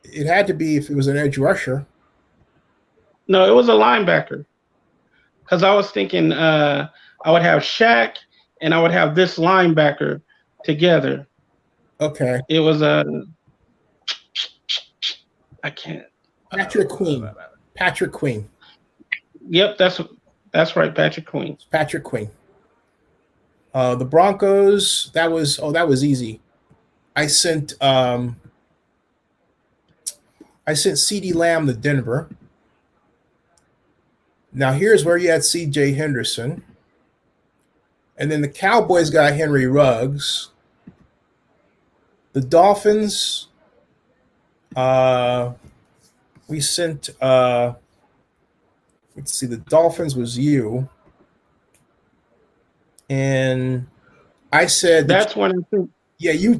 It had to be if it was an edge rusher. No, it was a linebacker. Because I was thinking I would have Shaq and I would have this linebacker together. Okay. It was I can't. Patrick Queen. Patrick Queen. Yep, that's right, Patrick Queen. Patrick Queen. The Broncos, that was easy. I sent CeeDee Lamb to Denver. Now here's where you had C.J. Henderson. And then the Cowboys got Henry Ruggs. The Dolphins, we sent let's see, the Dolphins was you. And I said that's when I think you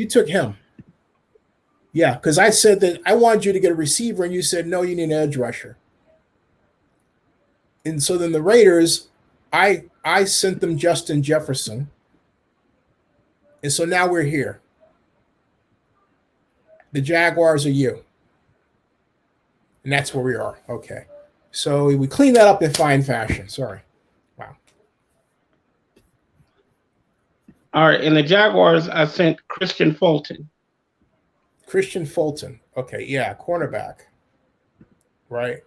took him. Yeah, because I said that I wanted you to get a receiver, and you said no, you need an edge rusher. And so then the Raiders, I sent them Justin Jefferson. And so now we're here. The Jaguars are you. And that's where we are. Okay. So we clean that up in fine fashion. Sorry. Wow. All right. In the Jaguars, I sent Christian Fulton. Christian Fulton. Okay. Yeah. Cornerback. Right.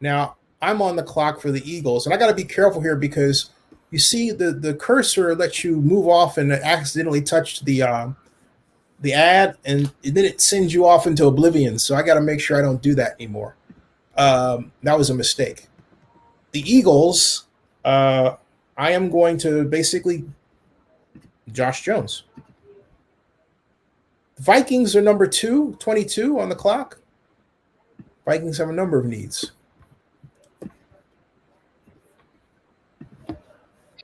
Now, I'm on the clock for the Eagles. And I got to be careful here because you see the cursor lets you move off and accidentally touch the ad, and then it sends you off into oblivion. So I got to make sure I don't do that anymore. That was a mistake. The Eagles, I am going to basically Josh Jones. Vikings are number 22 on the clock. Vikings have a number of needs.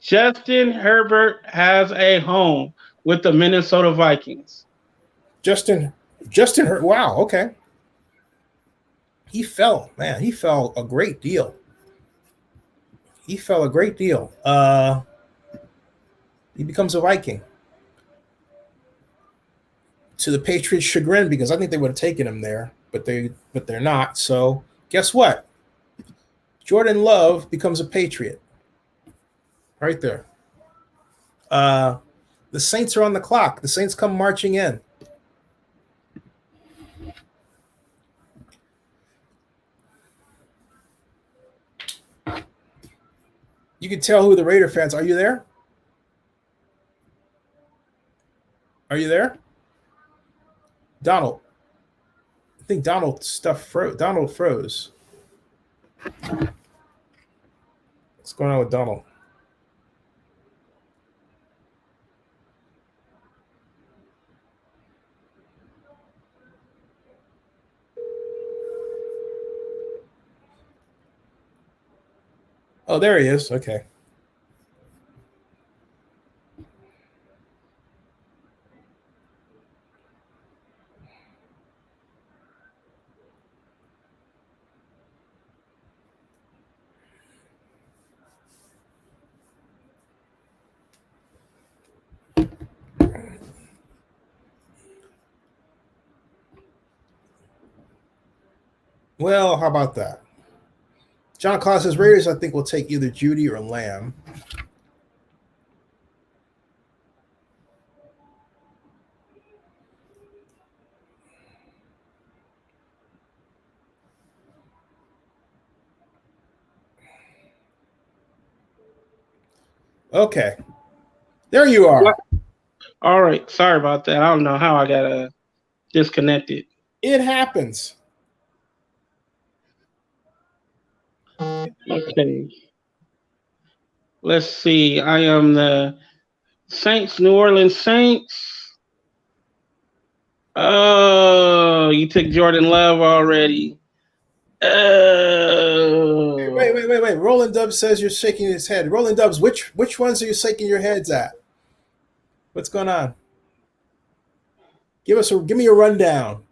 Justin Herbert has a home with the Minnesota Vikings. Justin Hurt. Wow. Okay. He fell a great deal. He becomes a Viking to the Patriots' chagrin, because I think they would have taken him there, but they're not. So guess what? Jordan Love becomes a Patriot. Right there. The Saints are on the clock. The Saints come marching in. You can tell who the Raider fans are. You there? Are you there? Donald. I think Donald froze. What's going on with Donald? Oh, there he is. Okay. Well, how about that? John Claus says Raiders, I think, will take either Judy or Lamb. Okay. There you are. All right. Sorry about that. I don't know how I got disconnected. It happens. Okay. Let's see. I am the Saints, New Orleans Saints. Oh, you took Jordan Love already. Oh. Wait. Roland Dubs says you're shaking his head. Roland Dubs, which ones are you shaking your heads at? What's going on? Give me a rundown.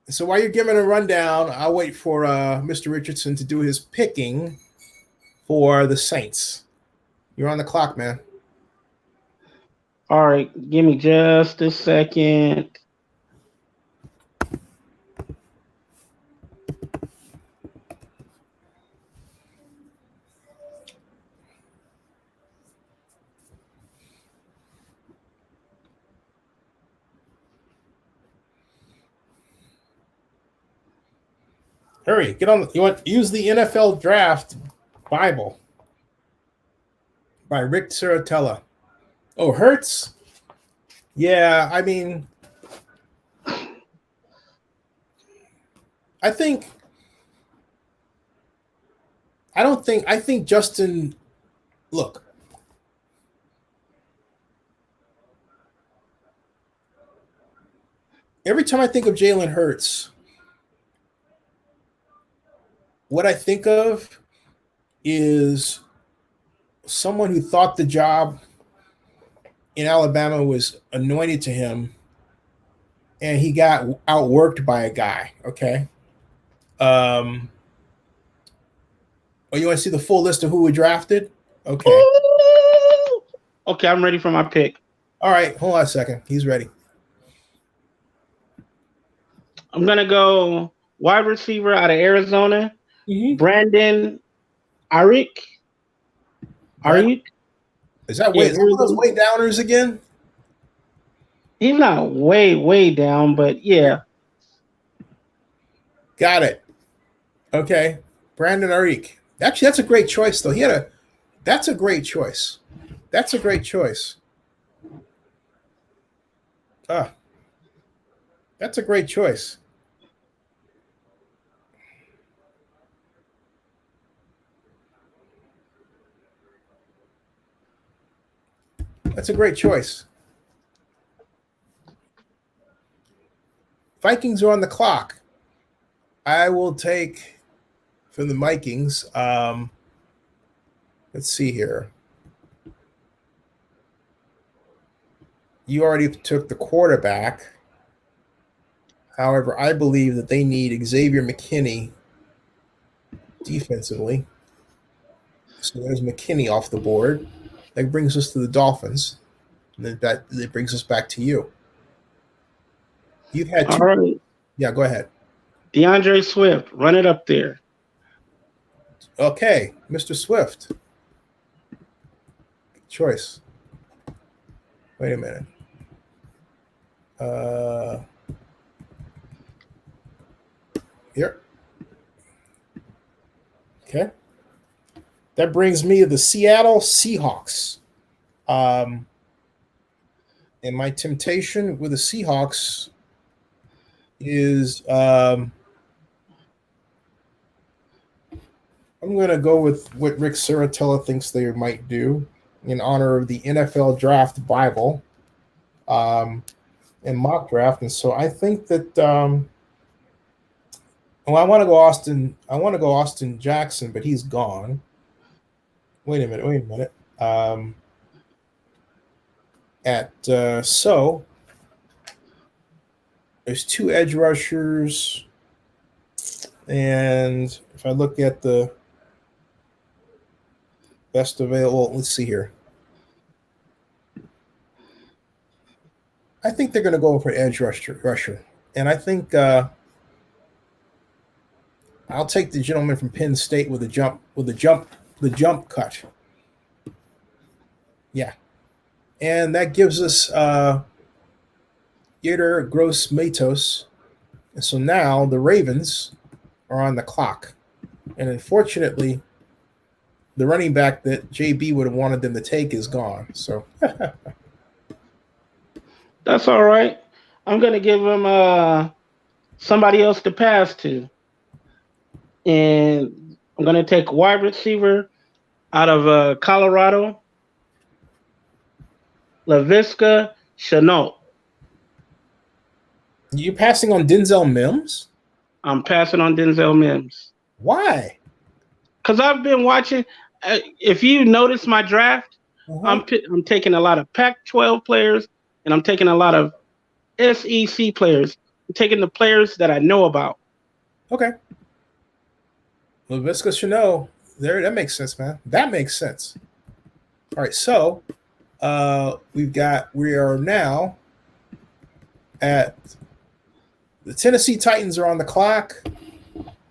So while you're giving a rundown, I'll wait for Mr. Richardson to do his picking for the Saints. You're on the clock, man. All right, give me just a second. Hurry, get on. Use the NFL Draft Bible by Rick Serratella. Oh, Hurts? Yeah, I mean, I think Justin, look, every time I think of Jalen Hurts, what I think of is someone who thought the job in Alabama was anointed to him, and he got outworked by a guy. Okay. Oh, you want to see the full list of who we drafted? Okay. Ooh! Okay, I'm ready for my pick. All right, hold on a second. He's ready. I'm gonna go wide receiver out of Arizona, Brandon Ayuk. Is that way? Is one of those way downers again? He's not way down, but yeah. Got it. Okay, Brandon Ayuk. Actually, that's a great choice, though. That's a great choice. That's a great choice. That's a great choice. That's a great choice. Vikings are on the clock. I will take from the Vikings. Let's see here. You already took the quarterback. However, I believe that they need Xavier McKinney defensively. So there's McKinney off the board. That brings us to the Dolphins. And then that brings us back to you. You've had two. All right. Yeah, go ahead. DeAndre Swift, run it up there. Okay, Mr. Swift. Good choice. Wait a minute. Here. Okay. That brings me to the Seattle Seahawks. And my temptation with the Seahawks is I'm going to go with what Rick Saratella thinks they might do in honor of the NFL Draft Bible and mock draft. And so I think that I want to go Austin. I want to go Austin Jackson, but he's gone. Wait a minute. So there's two edge rushers, and if I look at the best available, let's see here. I think they're going to go for edge rusher, and I think I'll take the gentleman from Penn State with the jump cut. Yeah, and that gives us Yader Gross Matos, and so now the Ravens are on the clock, and unfortunately, the running back that JB would have wanted them to take is gone. So. That's all right. I'm going to give him somebody else to pass to. And I'm going to take wide receiver out of Colorado, LaVisca Chenault. You passing on Denzel Mims? I'm passing on Denzel Mims. Why? Because I've been watching. If you notice my draft, I'm taking a lot of Pac-12 players, and I'm taking a lot of SEC players. I'm taking the players that I know about. Okay. LaVisca Chenault. That makes sense, man. That makes sense. All right, so we are now at the Tennessee Titans are on the clock,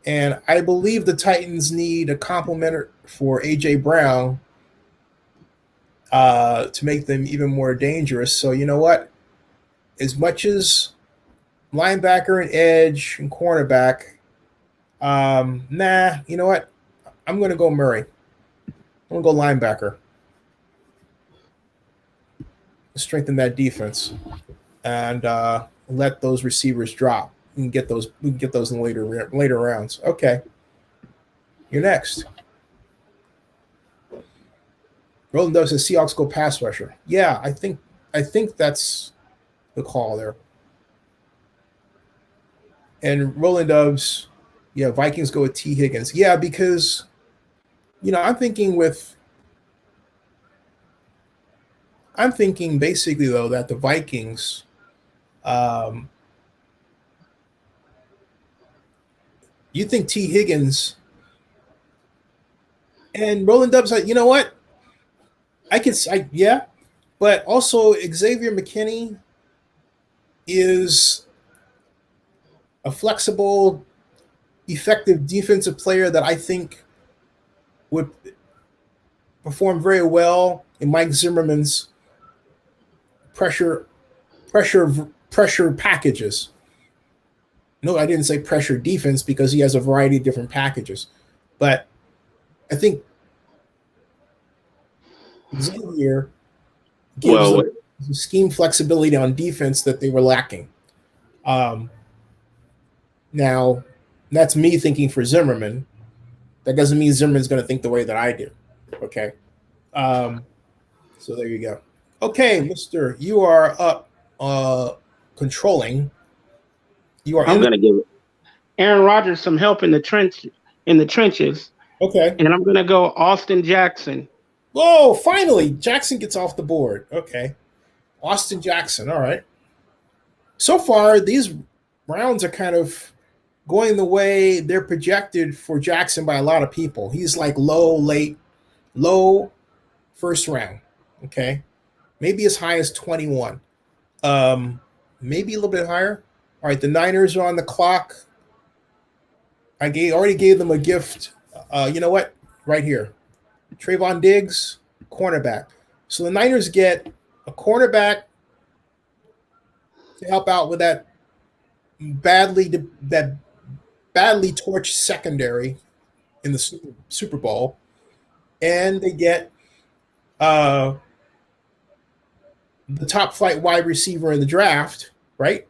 and I believe the Titans need a complement for A.J. Brown to make them even more dangerous. So you know what? As much as linebacker and edge and cornerback, you know what? I'm going to go Murray. I'm going to go linebacker. Strengthen that defense and let those receivers drop. We can get those in later rounds. Okay. You're next. Roland Doves says Seahawks go pass rusher. Yeah, I think that's the call there. And Roland Doves, yeah, Vikings go with T. Higgins. Yeah, because I'm thinking basically though that the Vikings you think T. Higgins and Roland Doves, you know what? But also Xavier McKinney is a flexible, effective defensive player that I think would perform very well in Mike Zimmerman's pressure packages. No, I didn't say pressure defense because he has a variety of different packages. But I think Xavier gives them scheme flexibility on defense that they were lacking. Now, that's me thinking for Zimmerman. That doesn't mean Zimmerman's going to think the way that I do. Okay. So there you go. Okay, Mister, you are up. Controlling. You are I'm in. gonna give Aaron Rodgers some help in the trenches, Okay. and I'm gonna go Austin Jackson. Whoa! Finally, Jackson gets off the board. Okay, Austin Jackson. All right. So far, these rounds are kind of going the way they're projected for Jackson by a lot of people. He's like low first round. Okay, maybe as high as 21. Maybe a little bit higher. All right, the Niners are on the clock. Already gave them a gift. You know what? Right here, Trayvon Diggs, cornerback. So the Niners get a cornerback to help out with badly that badly torched secondary in the Super Bowl, and they get uh, the top flight wide receiver in the draft, right?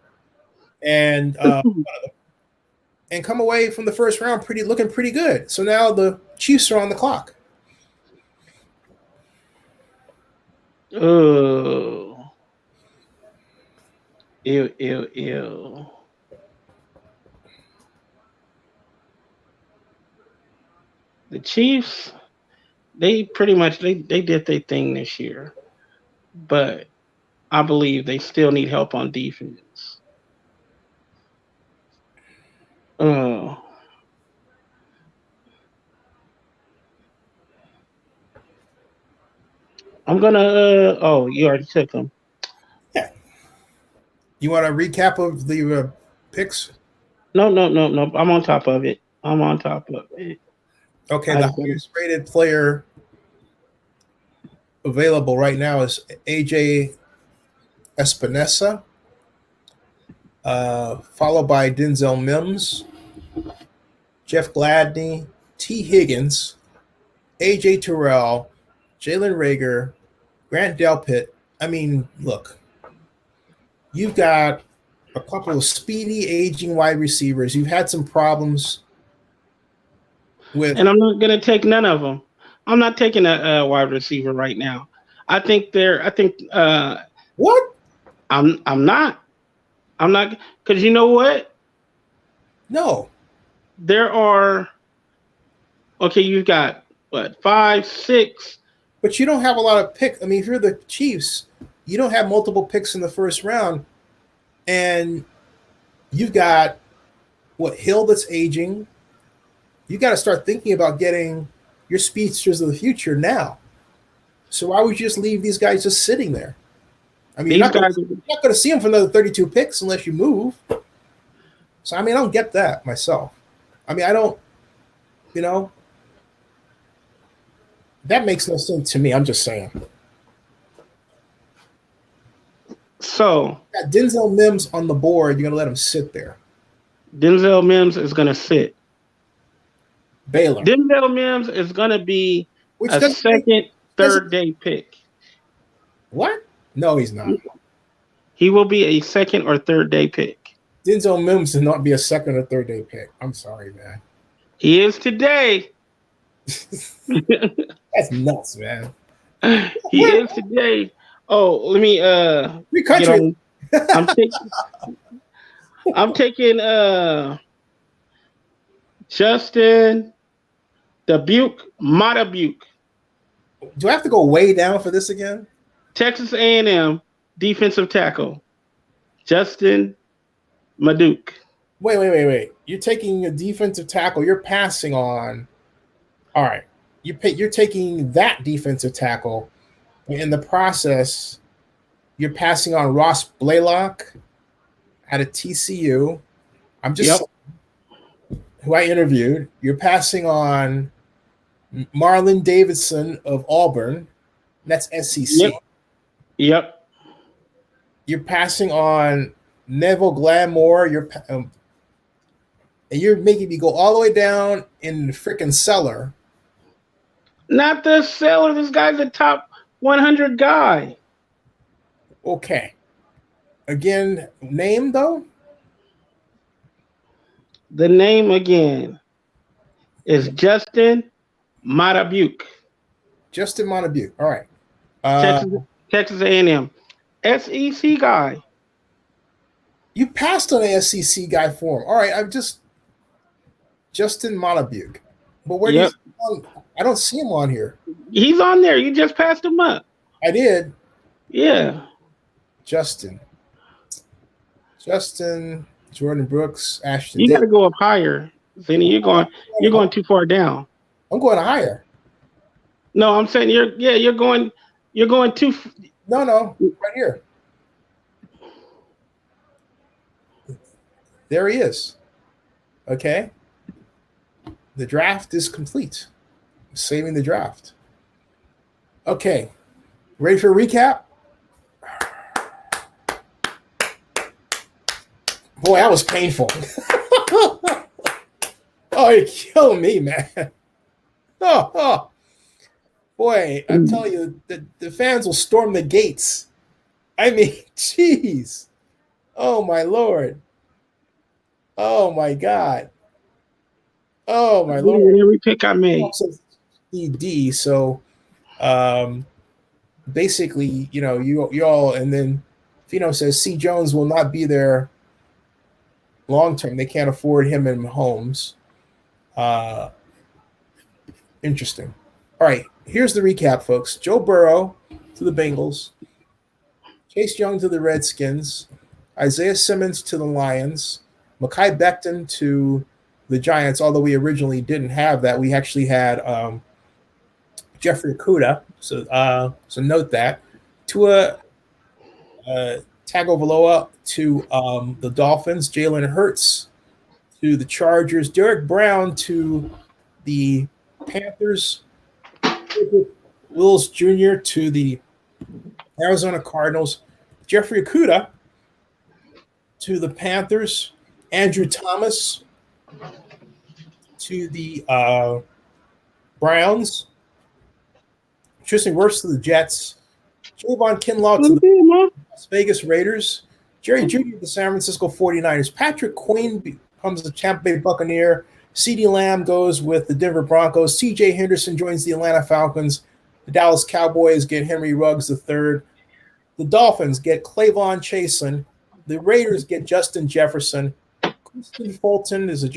And and come away from the first round looking pretty good. So now the Chiefs are on the clock. Oh, ew. The Chiefs, they pretty much they did their thing this year, but I believe they still need help on defense. Oh, I'm gonna. Oh, you already took them. Yeah. You want a recap of the picks? No. I'm on top of it. Okay, the highest rated player available right now is AJ Espinosa, followed by Denzel Mims, Jeff Gladney, T. Higgins, AJ Terrell, Jalen Rager, Grant Delpit. I mean, look, you've got a couple of speedy, aging wide receivers. You've had some problems with. And I'm not gonna take none of them. I'm not taking a wide receiver right now. I think What? I'm not because you know what? No. There are okay. You've got what 5, 6. But you don't have a lot of picks. I mean, if you're the Chiefs, you don't have multiple picks in the first round, and you've got Hill that's aging. You got to start thinking about getting your speedsters of the future now. So why would you just leave these guys just sitting there? I mean, you're not going to see them for another 32 picks unless you move. So I mean, I don't get that myself. I mean, I don't. That makes no sense to me. I'm just saying. So got Denzel Mims on the board. You're gonna let him sit there. Denzel Mims is gonna sit. Baylor. Denzel Mims is gonna be a second, third day pick. What? No, he's not. He will be a second or third day pick. Denzel Mims will not be a second or third day pick. I'm sorry, man. He is today. That's nuts, man. He is today. Oh, let me Free country. I'm taking Justin Matabuke. Do I have to go way down for this again? Texas A&M defensive tackle. Justin Maduke. Wait. You're taking a defensive tackle. You're passing on. All right. You're taking that defensive tackle. In the process, you're passing on Ross Blaylock out of TCU. Who I interviewed. You're passing on Marlon Davidson of Auburn. That's SEC. Yep. You're passing on Neville Glamour. And you're making me go all the way down in the freaking cellar. Not the cellar. This guy's a top 100 guy. Okay. Again, name though? The name again is Justin Matabuke. Justin Matabuke. All right. Texas A&M. SEC guy. You passed on a SEC guy for him. All right, I'm just Justin Montague. But where do you Yep. see him on? I don't see him on here. He's on there. You just passed him up. I did. Yeah. Justin, Jordan Brooks, Ashton You got to Davis. go up higher, Zennnie. You're going too far down. I'm going higher. No, I'm saying you're going too. No, right here. There he is. Okay. The draft is complete. I'm saving the draft. Okay. Ready for a recap? Boy, that was painful. Oh, you're killing me, man. Oh. Boy, I'm telling you, the fans will storm the gates. I mean, jeez. Oh, my Lord. Oh, my God. Oh, my Lord. Every pick I made. ED, so basically, you all, and then Pheno says C. Jones will not be there long term. They can't afford him and Mahomes. Interesting. All right, here's the recap, folks. Joe Burrow to the Bengals, Chase Young to the Redskins, Isaiah Simmons to the Lions, Mekhi Becton to the Giants, although we originally didn't have that. We actually had Jeffrey Okudah, so note that. Tua Tagovailoa to the Dolphins, Jalen Hurts to the Chargers, Derek Brown to the Panthers, Wills Jr. to the Arizona Cardinals, Jeffrey Okudah to the Panthers, Andrew Thomas to the Browns, Tristan Wirfs to the Jets, Javon Kinlaw to the Las Vegas Raiders, Jerry Jeudy to the San Francisco 49ers, Patrick Queen becomes the Tampa Bay Buccaneer, CeeDee Lamb goes with the Denver Broncos, C.J. Henderson joins the Atlanta Falcons, the Dallas Cowboys get Henry Ruggs III, the Dolphins get Clavon Chasen, the Raiders get Justin Jefferson, Christian Fulton is a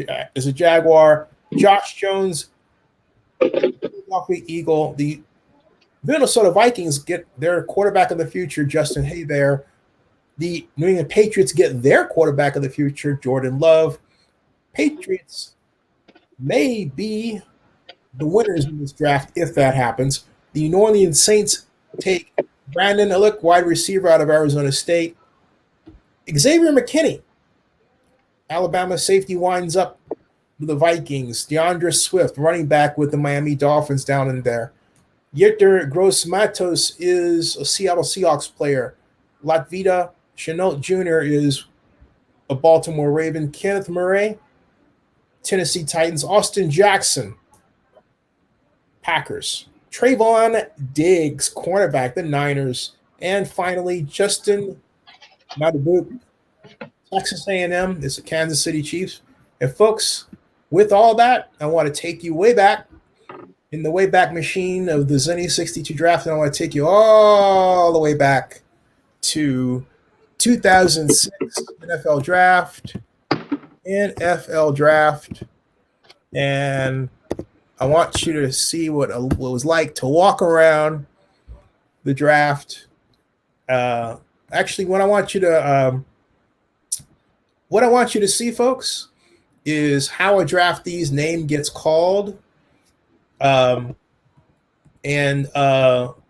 Jaguar, Josh Jones, Philadelphia Eagle, the Minnesota Vikings get their quarterback of the future, Justin Herbert. The New England Patriots get their quarterback of the future, Jordan Love. Patriots may be the winners in this draft if that happens. The New Orleans Saints take Brandon Ayuk, wide receiver out of Arizona State. Xavier McKinney, Alabama safety, winds up with the Vikings. DeAndre Swift, running back with the Miami Dolphins down in there. Yetur Gross-Matos is a Seattle Seahawks player. Latvita Chenault Jr. is a Baltimore Raven. Kenneth Murray, Tennessee Titans. Austin Jackson, Packers. Trayvon Diggs, cornerback, the Niners. And finally, Justin Madabuke, Texas A&M is the Kansas City Chiefs. And folks, with all that, I want to take you way back in the Wayback Machine of the Zennnie62 draft, and I want to take you all the way back to 2006 NFL draft, and I want you to see what it was like to walk around the draft. Actually, what I want you to see, folks, is how a draftee's name gets called.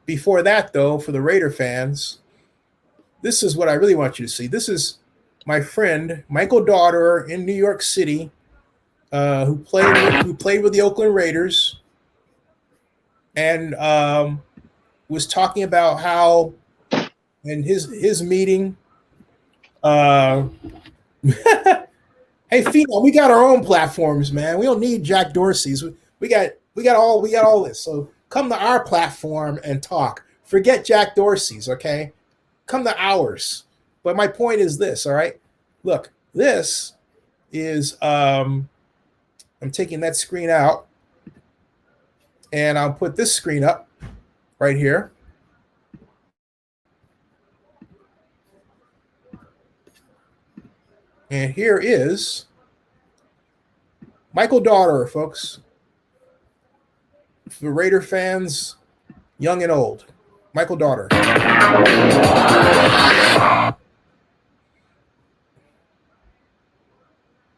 Before that, though, for the Raider fans, this is what I really want you to see. This is my friend Michael Daughter in New York City, who played with the Oakland Raiders, and was talking about how in his meeting. Hey, Pheno, we got our own platforms, man. We don't need Jack Dorsey's. We got all this. So come to our platform and talk. Forget Jack Dorsey's, okay? Come to ours. But my point is this, all right? Look, this is I'm taking that screen out, and I'll put this screen up right here. And here is Michael Daughter, folks. For Raider fans, young and old. Michael Daughter. Now,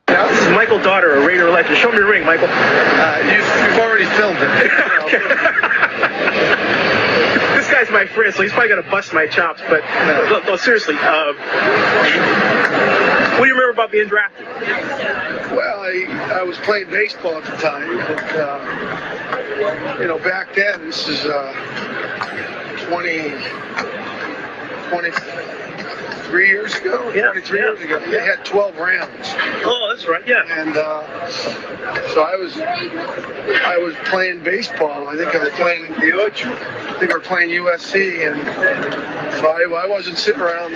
this is Michael Daughter, a Raider legend. Show me your ring, Michael. You've already filmed it. This guy's my friend, so he's probably gonna bust my chops. But no, seriously, what do you remember about being drafted? Well, I was playing baseball at the time, but back then, this is 23 years ago. Yeah, 23 years ago. They had 12 rounds. Oh, that's right. Yeah. And so I was playing baseball. I think I was playing we were playing USC, and so I wasn't sitting around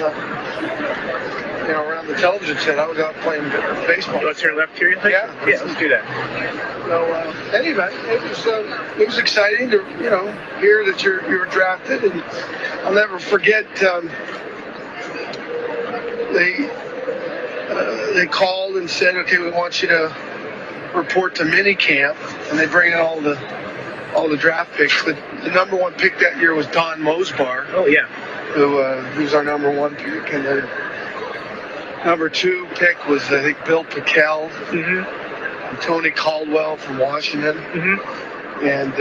the television set. I was out playing baseball. Let's turn left here, you think? Yeah, let's do that. So anyway, it was exciting to hear that you were drafted, and I'll never forget. They called and said, "Okay, we want you to report to minicamp," and they bring in all the draft picks. The number one pick that year was Don Mosbar. Oh yeah, who's our number one pick, and the number two pick was I think Bill Pickell, and Tony Caldwell from Washington, and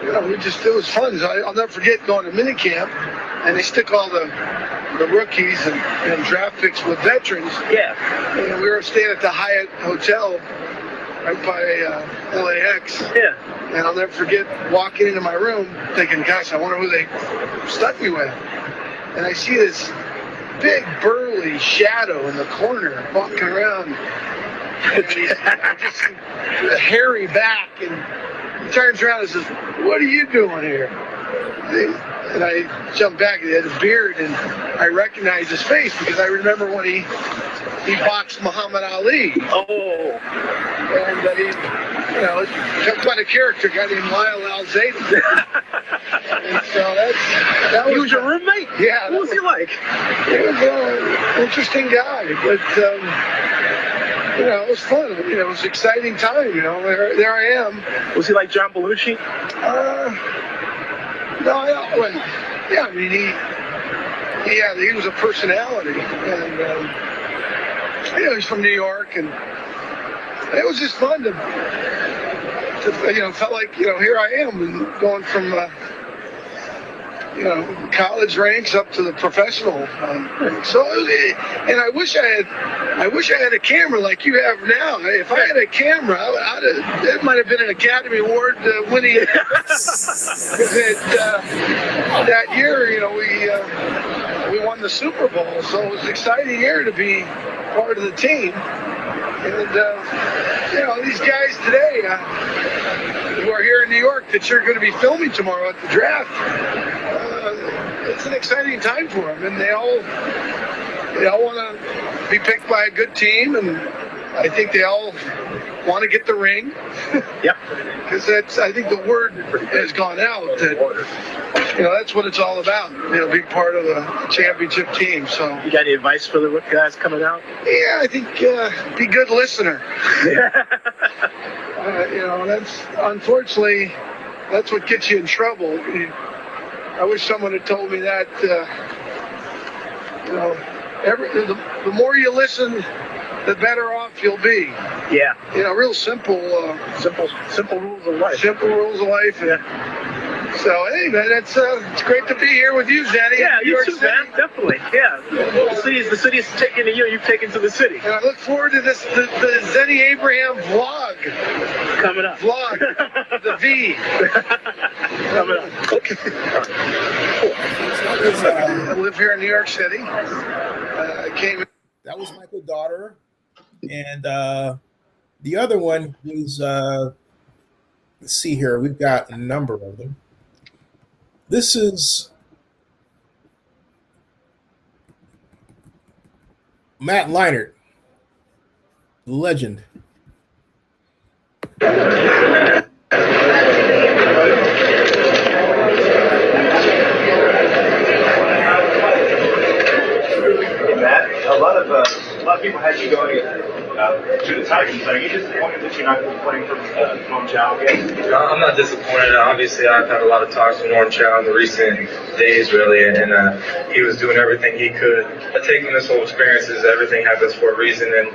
it was fun. I'll never forget going to minicamp, and they stick all the rookies and draft picks with veterans. Yeah. And we were staying at the Hyatt Hotel right by LAX. Yeah. And I'll never forget walking into my room thinking, gosh, I wonder who they stuck me with. And I see this big burly shadow in the corner walking around. And he's just a hairy back, and he turns around and says, "What are you doing here?" And I jumped back, and he had a beard, and I recognized his face because I remember when he boxed Muhammad Ali. Oh. And he quite a character, a guy named Lyle Al-Zaidi. And so that was... He was your roommate? Yeah. What was he like? He was an interesting guy, but... it was fun. It was an exciting time. There I am. Was he like John Belushi? No, yeah. I mean, he was a personality, and he's from New York, and it was just fun to felt like here I am, and going from college ranks up to the professional. And I wish I had a camera like you have now. If I had a camera, it might have been an Academy Award winning. That year, we won the Super Bowl, so it was an exciting year to be part of the team. And these guys today who are here in New York that you're going to be filming tomorrow at the draft. It's an exciting time for them, and they all want to be picked by a good team, and I think they all want to get the ring. Yep. Because I think the word has gone out that that's what it's all about. Being part of a championship team. So you got any advice for the guys coming out? Yeah, I think be a good listener. Unfortunately, that's what gets you in trouble. I wish someone had told me that. The more you listen, the better off you'll be. Yeah. Real simple. Simple rules of life. Simple rules of life. Yeah. So anyway, it's great to be here with you, Zennnie. Yeah, you too, man. Definitely. Yeah. The city's taken to you. You've taken to the city. And I look forward to the Zennnie Abraham vlog coming up. The V coming up. Okay. I live here in New York City. I came. That was Michael Daughter, and the other one is let's see here. We've got a number of them. This is Matt Leinart, the legend. Matt, a lot of lot of people had you going to the Titans. Are you disappointed that you're not going to be playing for Norm Chow again? I'm not disappointed. Obviously, I've had a lot of talks with Norm Chow in the recent days, really, and he was doing everything he could. I take from this whole experience is everything happens for a reason, and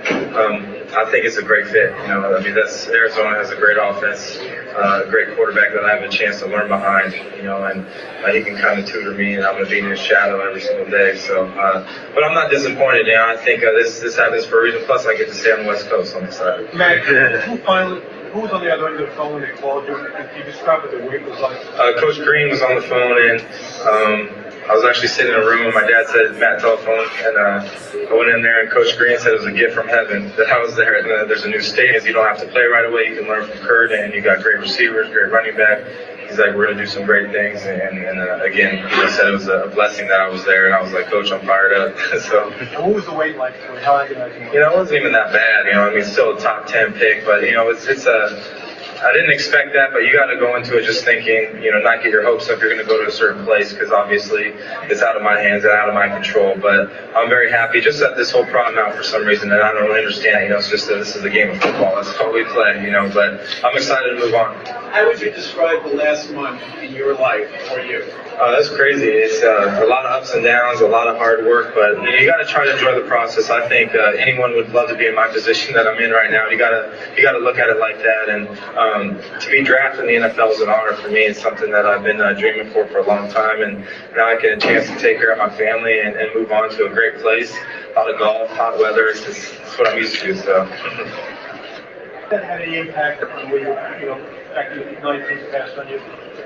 I think it's a great fit. You know, I mean, Arizona has a great offense, a great quarterback that I have a chance to learn behind. You know, and he can kind of tutor me, and I'm going to be in his shadow every single day. So, but I'm not disappointed. You know, I think this happens for a reason. Plus, I get to stay on the West Coast. I'm excited. Matt, who was on the other end of the phone when they called you? Can you describe what the wait was like? Coach Green was on the phone, and I was actually sitting in a room. My dad said, Matt, telephone, and I went in there, and Coach Green said it was a gift from heaven that I was there. And there's a new stadium. You don't have to play right away. You can learn from Kurt, and you got great receivers, great running back. He's like, we're going to do some great things. And again, he said it was a blessing that I was there. And I was like, Coach, I'm fired up. So. And what was the wait like? How agonizing was it? You know, it wasn't even that bad. You know, I mean, still a top 10 pick. But, you know, I didn't expect that, but you got to go into it just thinking, you know, not get your hopes up you're going to go to a certain place, because obviously it's out of my hands and out of my control. But I'm very happy just that this whole problem out for some reason, and I don't really understand. You know, it's just that this is a game of football. That's how we play, you know, but I'm excited to move on. How would you describe the last month in your life for you? That's crazy. It's a lot of ups and downs, a lot of hard work, but you got to try to enjoy the process. I think anyone would love to be in my position that I'm in right now. You got to look at it like that, and to be drafted in the NFL is an honor for me. It's something that I've been dreaming for a long time, and now I get a chance to take care of my family and move on to a great place. A lot of golf, hot weather. It's what I'm used to. So. That had any impact on where you know, back in 19 passed on you?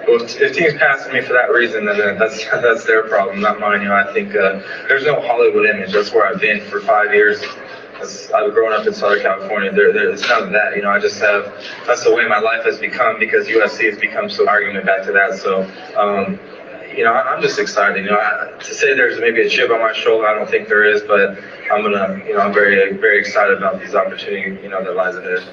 Well, if teams passing me for that reason, then that's their problem, not mine. You know, I think there's no Hollywood image. That's where I've been for 5 years. I've grown up in Southern California. It's none of that. You know, that's the way my life has become, because USC has become so argument back to that. So, you know, I'm just excited. You know, to say there's maybe a chip on my shoulder, I don't think there is, but I'm very, very excited about this opportunity, you know, that lies ahead.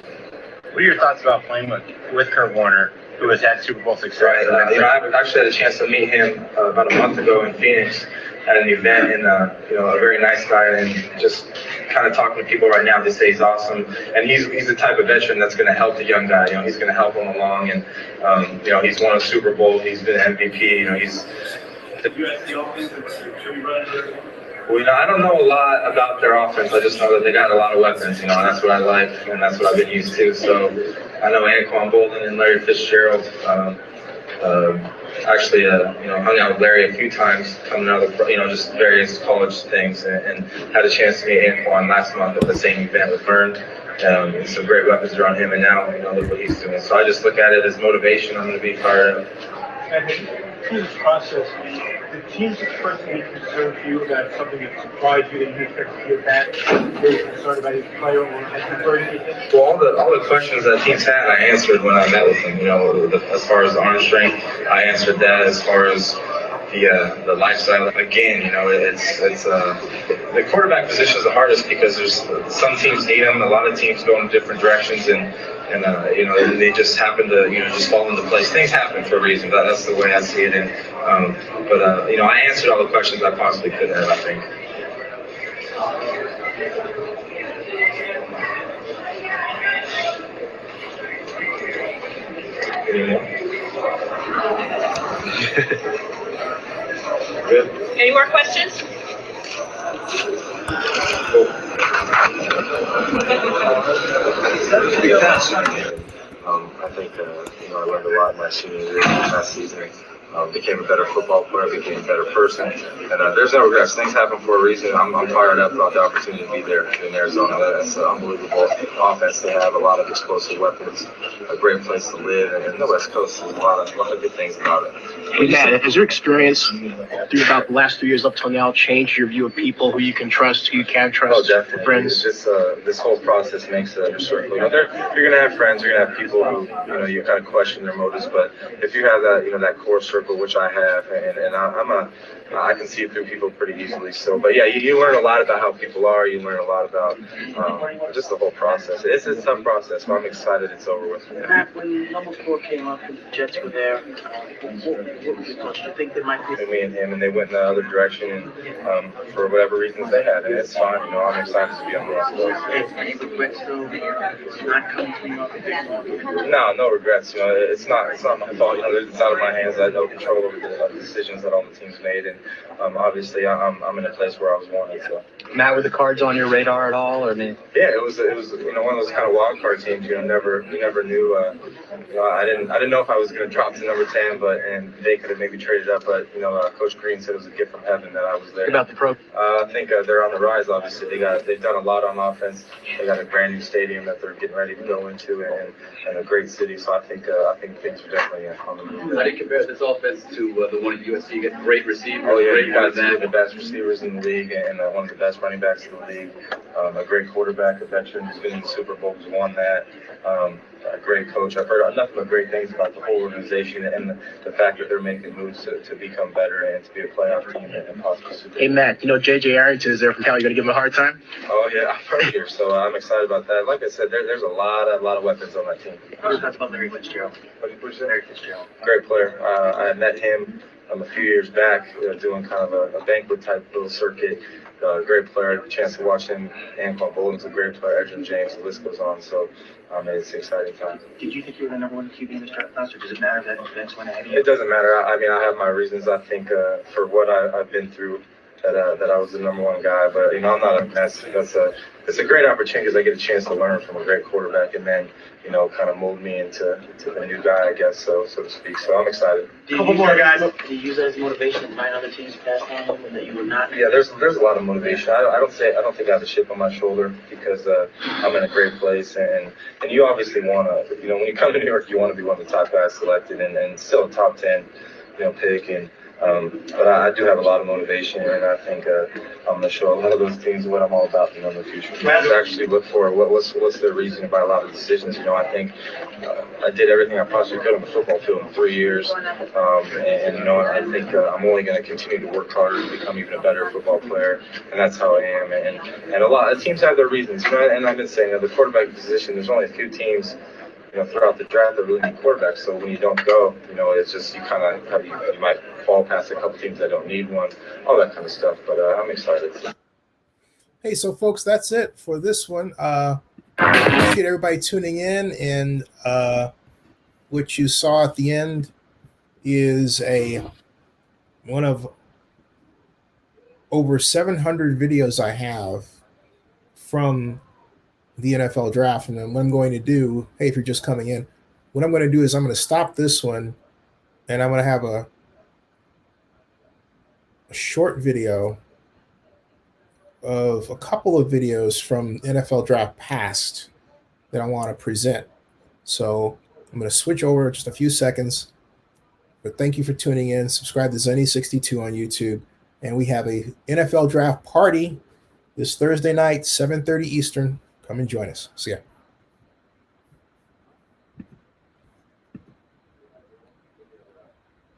What are your thoughts about playing with Kurt Warner, who has had Super Bowl success? Right. You know, I actually had a chance to meet him about a month ago in Phoenix at an event, and you know, a very nice guy, and just kind of talking to people right now. They say he's awesome, and he's the type of veteran that's going to help the young guy. You know, he's going to help him along, and you know, he's won a Super Bowl. He's been MVP. You know, he's. Well, you know, I don't know a lot about their offense. I just know that they got a lot of weapons, you know, and that's what I like, and that's what I've been used to. So I know Anquan Bolden and Larry Fitzgerald. Actually, you know, hung out with Larry a few times coming out of you know, just various college things, and had a chance to meet Anquan last month at the same event with Vern. And some great weapons around him, and now, you know, look what he's doing. So I just look at it as motivation. I'm going to be fired up. And through this process, the teams expressed any concern for you about something that surprised you that you expected to hear back? Were you concerned about his player, or had you heard anything? Well, all the questions that teams had, I answered when I met with them. You know, as far as the arm strength, I answered that. As far as the lifestyle, again, you know, it's the quarterback position is the hardest, because there's some teams need them, a lot of teams go in different directions, and you know, they just happen to, you know, just fall into place. Things happen for a reason, but that's the way I see it. And you know, I answered all the questions I possibly could have, I think. Any more? Good. Any more questions? Cool. I think you know, I learned a lot my senior year last season. Became a better football player, became a better person, and there's no regrets. Things happen for a reason. I'm fired up about the opportunity to be there in Arizona. That's an unbelievable offense. They have a lot of explosive weapons, a great place to live, and the West Coast has a lot of good things about it. Hey, Matt, has your experience through about the last 3 years up till now changed your view of people, who you can trust, who you can't trust, Oh, definitely. friends? It's just, this whole process makes it a circle. You know, you're going to have friends, you're going to have people who, you know, you kind of question their motives, but if you have that, you know, that core circle circle, which I have, and I can see through people pretty easily. So, but yeah, you learn a lot about how people are. You learn a lot about just the whole process. It's a tough process, but I'm excited it's over with. Matt, when number 4 came up and the Jets were there, what was your thoughts? Do you think they might be? Me and him, and they went in the other direction, and for whatever reasons they had, and it's fine. I'm excited to be on the West Coast. Any regrets though, not coming to New York? No regrets. It's not my fault. It's out of my hands. I had no control over the decisions that all the teams made, and obviously I'm in a place where I was wanted. So. Matt, were the Cards on your radar at all, or I mean? Yeah, it was one of those kind of wild card teams. You never knew. I didn't know if I was going to drop to number 10, and they could have maybe traded up. But Coach Green said it was a gift from heaven that I was there. What about the pro? I think they're on the rise. Obviously, they've done a lot on offense. They got a brand new stadium that they're getting ready to go into, and a great city. So I think things are definitely on the move. How do you compare this offense to the one at USC? You got great receivers. Oh yeah, great you got two of the best receivers in the league, and one of the best running backs in the league. A great quarterback, a veteran who's been in the Super Bowl, who's won that. A great coach. I've heard nothing but great things about the whole organization and the fact that they're making moves to become better and to be a playoff team and possibly Super Bowl. Hey Matt, J.J. Arrington is there from Cal. You gonna give him a hard time? Oh yeah, I'm from here, so I'm excited about that. Like I said, there's a lot of weapons on that team. That's about Larry Fitzgerald. Larry Fitzgerald. Great player. I met him a few years back doing kind of a banquet type little circuit. Great player. Had a chance to watch him. Anquan Bolden's a great player. Edgerrin James, the list goes on. So it's an exciting time. Did you think you were the number 1 QB in this draft class, or does it matter that Vince went ahead of you? It doesn't matter. I mean, I have my reasons. I think for what I've been through, that I was the number 1 guy. But I'm not a mess. It's a great opportunity because I get a chance to learn from a great quarterback, and then kind of mold me into the new guy, I guess, so to speak. So I'm excited. Couple more guys. Do you use that as motivation to find other teams past home and that you would not? Yeah, there's a lot of motivation. I don't think I have a chip on my shoulder because I'm in a great place, and you obviously want to, when you come to New York, you want to be one of the top guys selected, and still a top 10, pick, and but I do have a lot of motivation, and I think I'm going to show a lot of those teams what I'm all about in the future. To actually look for what's their reasoning by a lot of decisions. I think I did everything I possibly could on the football field in 3 years, and I think I'm only going to continue to work harder to become even a better football player, and that's how I am. And a lot of teams have their reasons, and I've been saying the quarterback position. There's only a few teams throughout the draft that really need quarterbacks. So when you don't go, it's just you might fall past a couple teams that don't need one, all that kind of stuff. But I'm excited. Hey, so folks, that's it for this one. Appreciate everybody tuning in, and what you saw at the end is one of over 700 videos I have from the NFL draft. And then what I'm going to do, hey, if you're just coming in, what I'm going to do is I'm going to stop this one, and I'm going to have a short video of a couple of videos from NFL draft past that I want to present. So I'm going to switch over just a few seconds, but thank you for tuning in. Subscribe to Zennnie62 on YouTube, and we have a NFL draft party this Thursday night, 7:30 Eastern. Come and join us. See ya.